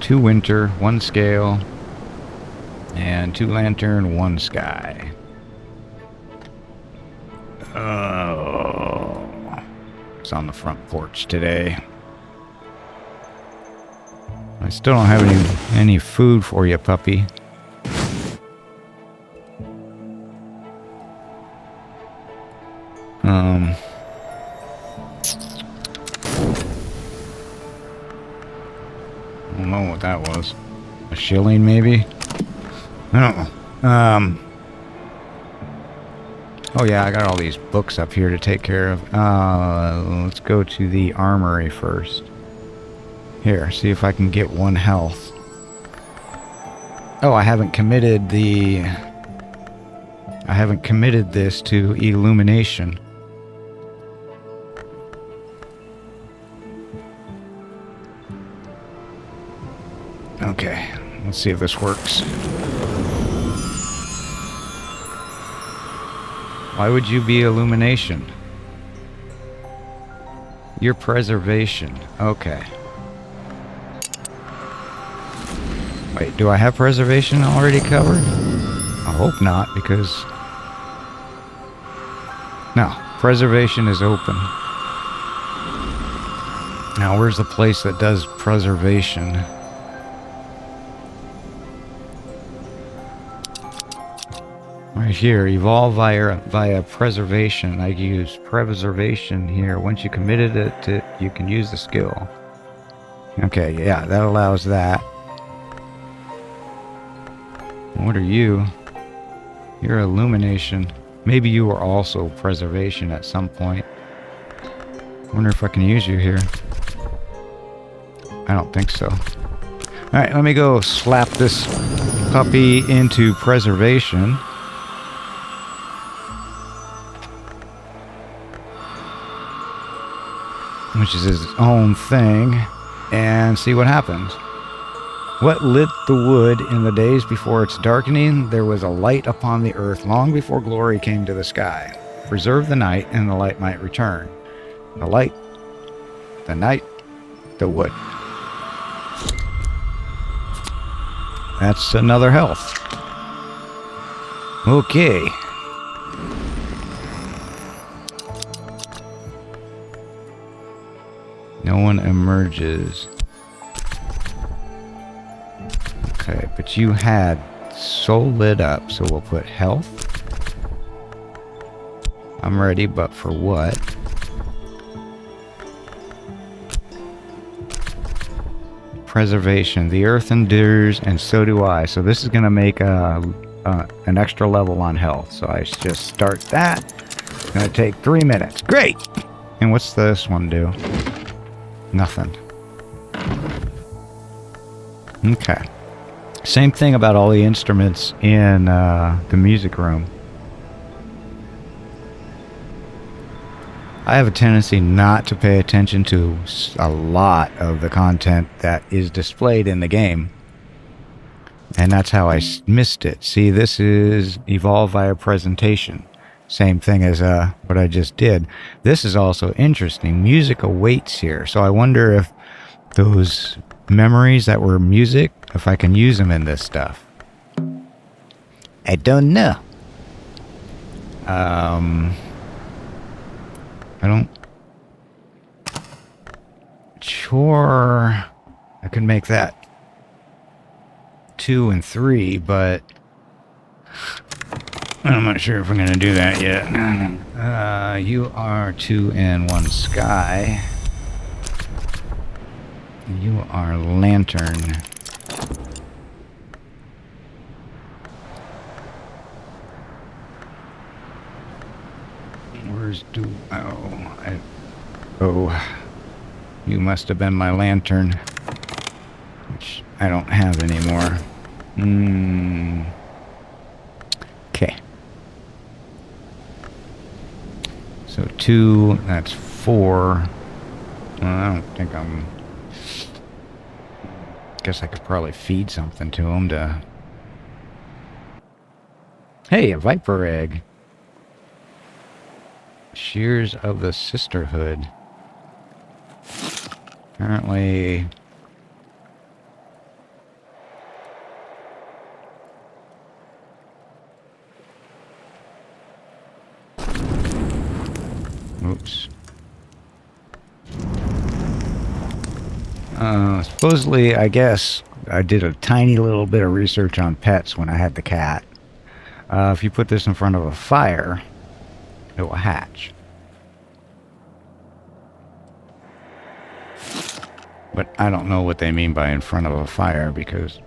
2 winter, 1 scale, and 2 lantern, 1 sky. Oh, it's on the front porch today. I still don't have any food for you, puppy. I don't know what that was. A shilling, maybe? I don't know. Oh yeah, I got all these books up here to take care of. Let's go to the armory first. Here, see if I can get 1 health. Oh, I haven't committed this to illumination. Okay, let's see if this works. Why would you be illumination? Your preservation. Okay. Wait, do I have preservation already covered? I hope not, because... No, preservation is open. Now, where's the place that does preservation? Right here, evolve via preservation. I use preservation here. Once you committed it, you can use the skill. Okay, yeah, that allows that. What are you? You're illumination. Maybe you were also preservation at some point. Wonder if I can use you here. I don't think so. Alright, let me go slap this puppy into preservation. Which is his own thing. And see what happens. What lit the wood in the days before its darkening? There was a light upon the earth long before glory came to the sky. Preserve the night, and the light might return. The light, the night, the wood. That's another health. Okay. No one emerges. Okay, but you had soul lit up, so we'll put health. I'm ready, but for what? Preservation. The earth endures, and so do I. So this is going to make an extra level on health. So I just start that. It's going to take 3 minutes. Great! And what's this one do? Nothing. Okay. Same thing about all the instruments in the music room. I have a tendency not to pay attention to a lot of the content that is displayed in the game. And that's how I missed it. See, this is evolve via presentation. Same thing as what I just did. This is also interesting. Music awaits here. So I wonder if those memories that were music, if I can use them in this stuff. I don't know. I don't... Or I could make that 2 and 3, but I'm not sure if I'm going to do that yet. You are 2 and 1 sky. You are lantern. Where's oh, you must have been my lantern, which I don't have anymore. Okay. So 2, that's 4. Well, I don't think guess I could probably feed something to him to... Hey, a viper egg. Shears of the Sisterhood. Apparently... Oops. Supposedly, I guess, I did a tiny little bit of research on pets when I had the cat. If you put this in front of a fire, it will hatch. But I don't know what they mean by in front of a fire, because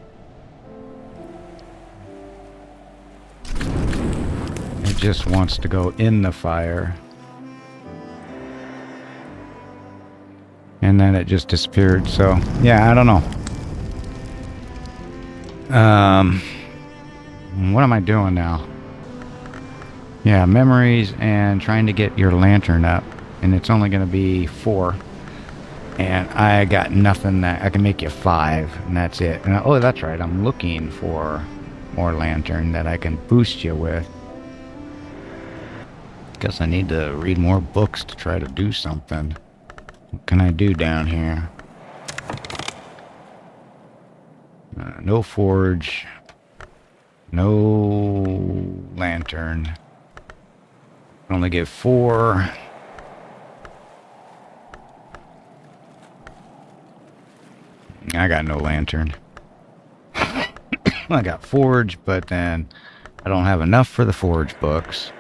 it just wants to go in the fire. And then it just disappeared, so yeah, I don't know. What am I doing now? Yeah, memories and trying to get your lantern up, and it's only going to be 4. And I got nothing that I can make you 5, and that's it. And oh, that's right, I'm looking for more lantern that I can boost you with. Guess I need to read more books to try to do something. What can I do down here? No forge. No lantern. Only get 4. I got no lantern. I got forge, but then I don't have enough for the forge books.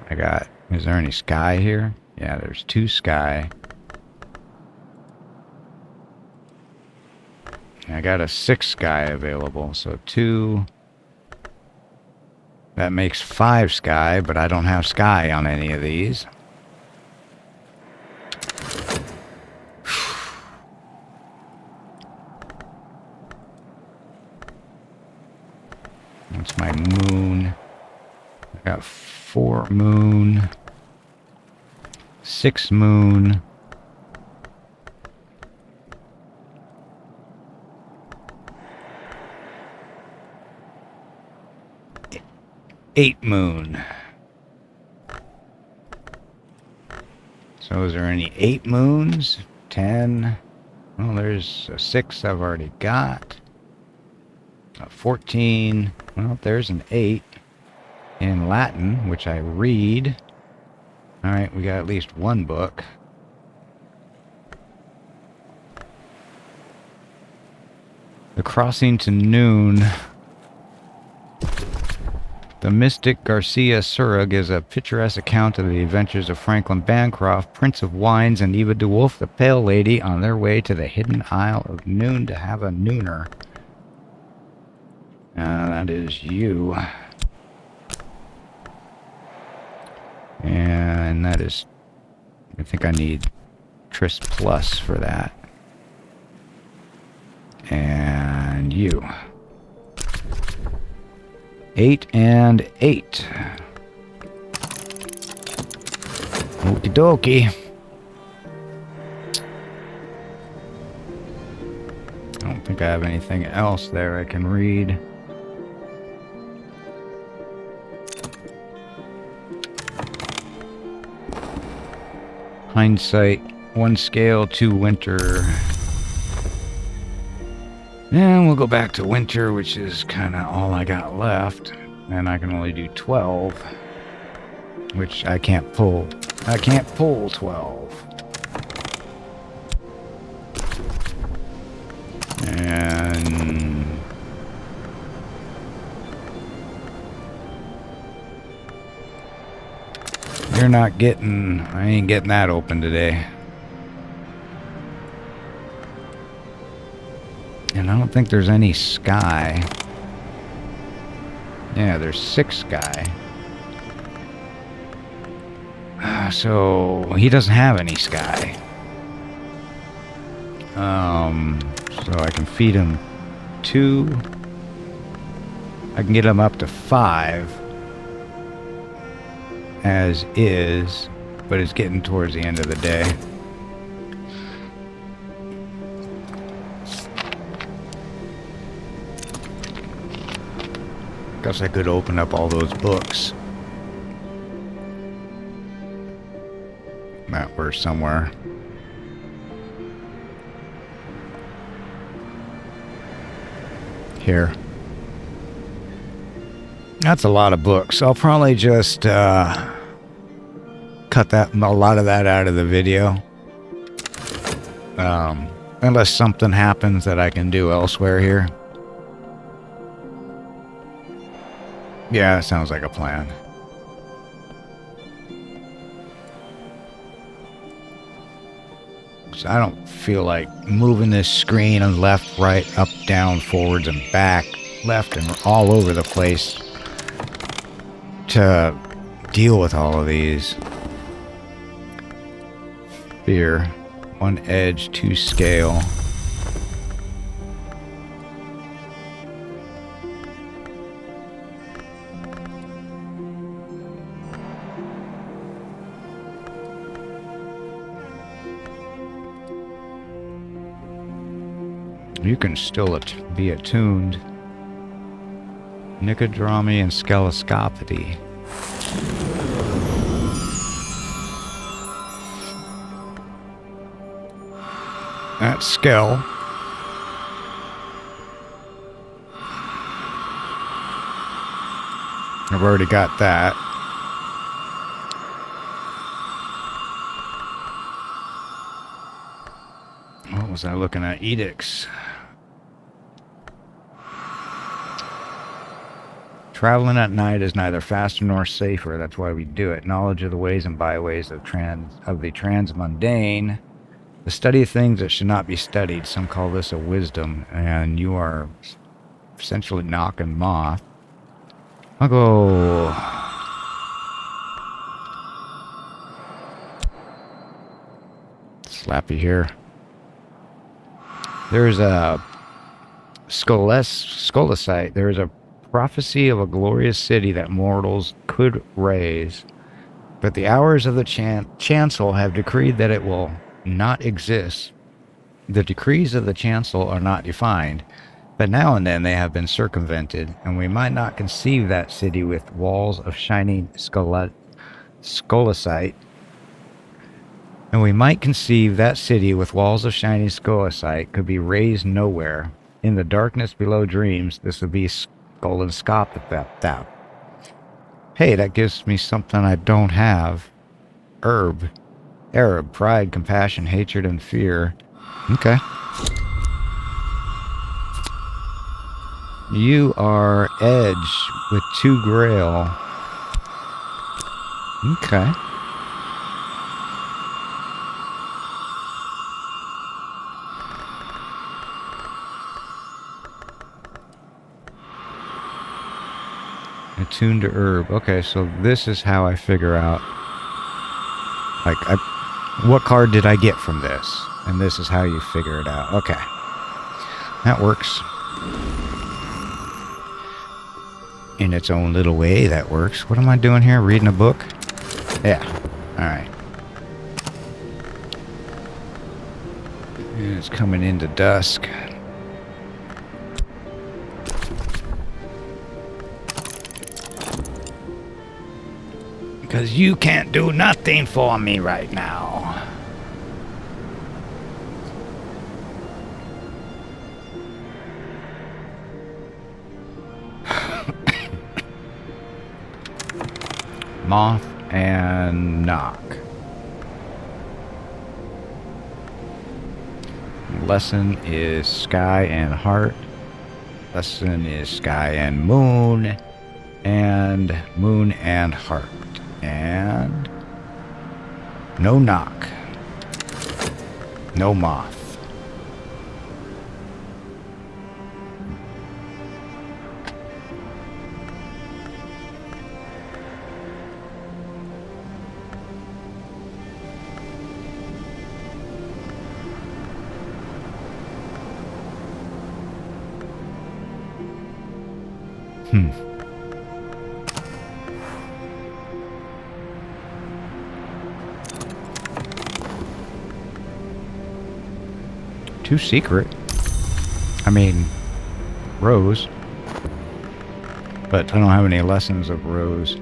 Is there any sky here? Yeah, there's 2 sky. I got a 6 sky available, so 2. That makes 5 sky, but I don't have sky on any of these. That's my moon. I got 4 moon. 6 moon. 8 moon. So is there any 8 moons? 10. Well, there's a 6 I've already got. A 14. Well, there's an 8 in Latin, which I read. Alright, we got at least 1 book. The Crossing to Noon. The Mystic Garcia Surug is a picturesque account of the adventures of Franklin Bancroft, Prince of Wines, and Eva de Wolf, the Pale Lady, on their way to the hidden Isle of Noon to have a nooner. That is you. And that is... I think I need Tris Plus for that. And you. 8 and 8. Okie dokie. I don't think I have anything else there I can read. Hindsight, 1 scale, 2 winter. And we'll go back to winter, which is kind of all I got left. And I can only do 12. Which I can't pull. I can't pull 12. You're not getting... I ain't getting that open today. And I don't think there's any sky. Yeah, there's 6 sky. So he doesn't have any sky. So I can feed him 2. I can get him up to 5 as is, but it's getting towards the end of the day. Guess I could open up all those books that were somewhere. Here. That's a lot of books. I'll probably just cut a lot of that out of the video. Unless something happens that I can do elsewhere here. Yeah, that sounds like a plan. So I don't feel like moving this screen and left, right, up, down, forwards, and back, left, and all over the place to deal with all of these. Fear. 1 edge, 2 scale. You can still be attuned. Nicodramy and skeloscopity. That's Skell. I've already got that. What was I looking at? Edicts. Traveling at night is neither faster nor safer. That's why we do it. Knowledge of the ways and byways of the transmundane. The study of things that should not be studied. Some call this a wisdom, and you are essentially knocking moth. I'll go... slap you here. There's a Skolosite. There's a prophecy of a glorious city that mortals could raise, but the hours of the chancel have decreed that it will not exist. The decrees of the chancel are not defined, but now and then they have been circumvented, and we might not conceive that city with walls of shining Skolosite. And we might conceive that city with walls of shining Skolosite could be raised nowhere. In the darkness below dreams, this would be Skoloscopity. Hey, that gives me something I don't have. Arab, pride, compassion, hatred, and fear. Okay. You are edge with 2 grail. Okay. Attuned to herb. Okay, so this is how I figure out, like, what card did I get from this? And this is how you figure it out. Okay. That works. In its own little way, that works. What am I doing here? Reading a book? Yeah. Alright. It's coming into dusk. Because you can't do nothing for me right now. Moth and knock. Lesson is sky and heart. Lesson is sky and moon. And moon and heart. And No knock. No moth. Too secret. I mean, Rose. But I don't have any lessons of Rose.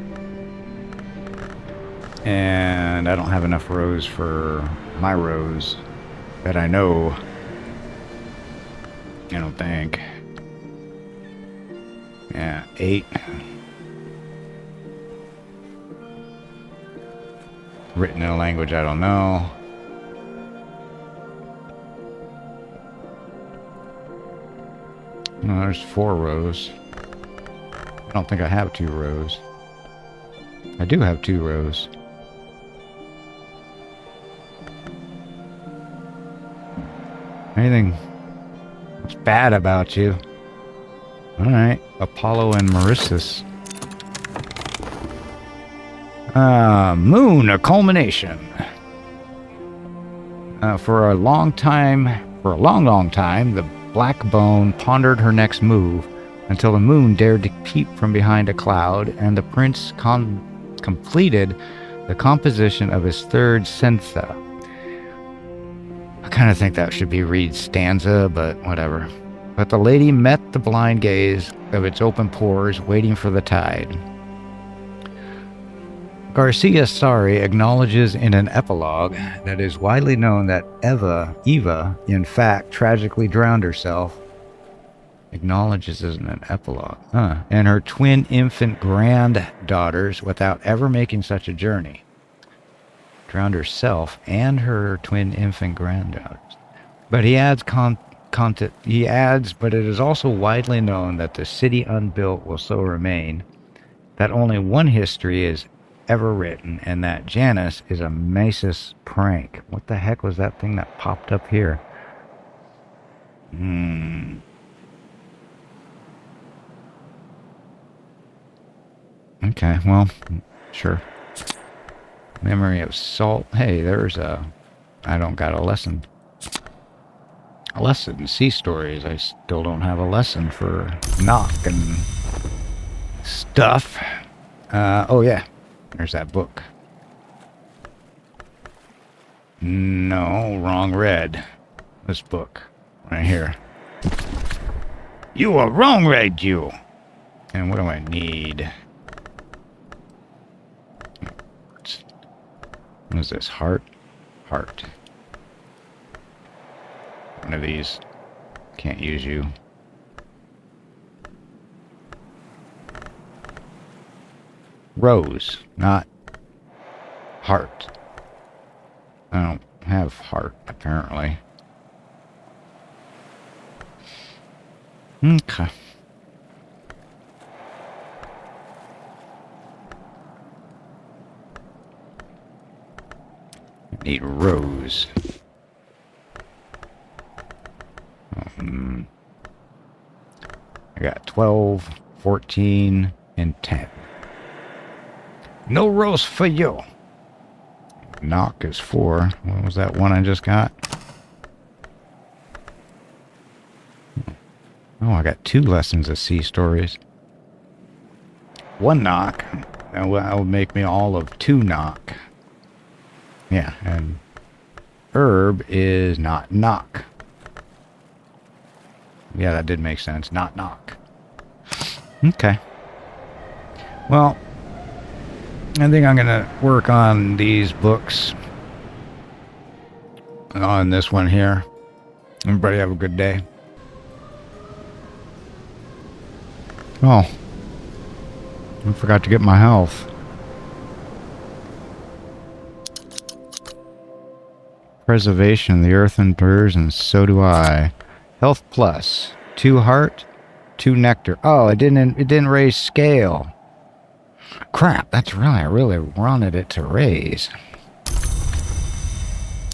And I don't have enough Rose for my Rose that I know. I don't think. Yeah, 8. Written in a language I don't know. No, there's 4 rows. I don't think I have 2 rows. I do have 2 rows. Anything that's bad about you? Alright, Apollo and Mauritius. Moon, a culmination. For a long time, for a long time, the Black Bone pondered her next move until the moon dared to peep from behind a cloud, and the prince completed the composition of his 3rd sentha. I kind of think that should be read stanza, but whatever. But the lady met the blind gaze of its open pores, waiting for the tide. Garcia Sari acknowledges in an epilogue that it is widely known that Eva, in fact, tragically drowned herself. Acknowledges in an epilogue. And her twin infant granddaughters without ever making such a journey. Drowned herself and her twin infant granddaughters. But he adds but it is also widely known that the city unbuilt will so remain, that only one history is ever written, and that Janus is a Masis prank. What the heck was that thing that popped up here? Okay, well, sure. Memory of salt. Hey, there's a... I don't got a lesson. A lesson. Sea stories. I still don't have a lesson for knock and stuff. Oh, yeah. There's that book. No, wrong read. This book. Right here. You are wrong read, you! And what do I need? What is this? Heart? Heart. One of these. Can't use you. Rose, not heart. I don't have heart, apparently. Okay. I need rose. I got 12, 14, and 10. No rose for you. Knock is 4. What was that one I just got? Oh, I got 2 lessons of sea stories. 1 knock. That will make me all of 2 knock. Yeah, and herb is not knock. Yeah, that did make sense. Not knock. Okay. Well, I think I'm going to work on these books. On this one here. Everybody have a good day. Oh. I forgot to get my health. Preservation. The earth endures, and so do I. Health plus. 2 heart, 2 nectar. Oh, it didn't raise scale. Crap, that's right. I really wanted it to raise.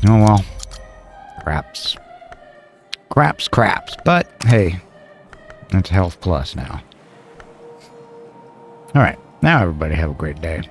Oh well. Craps. Craps. But, hey, that's health plus now. Alright, now everybody have a great day.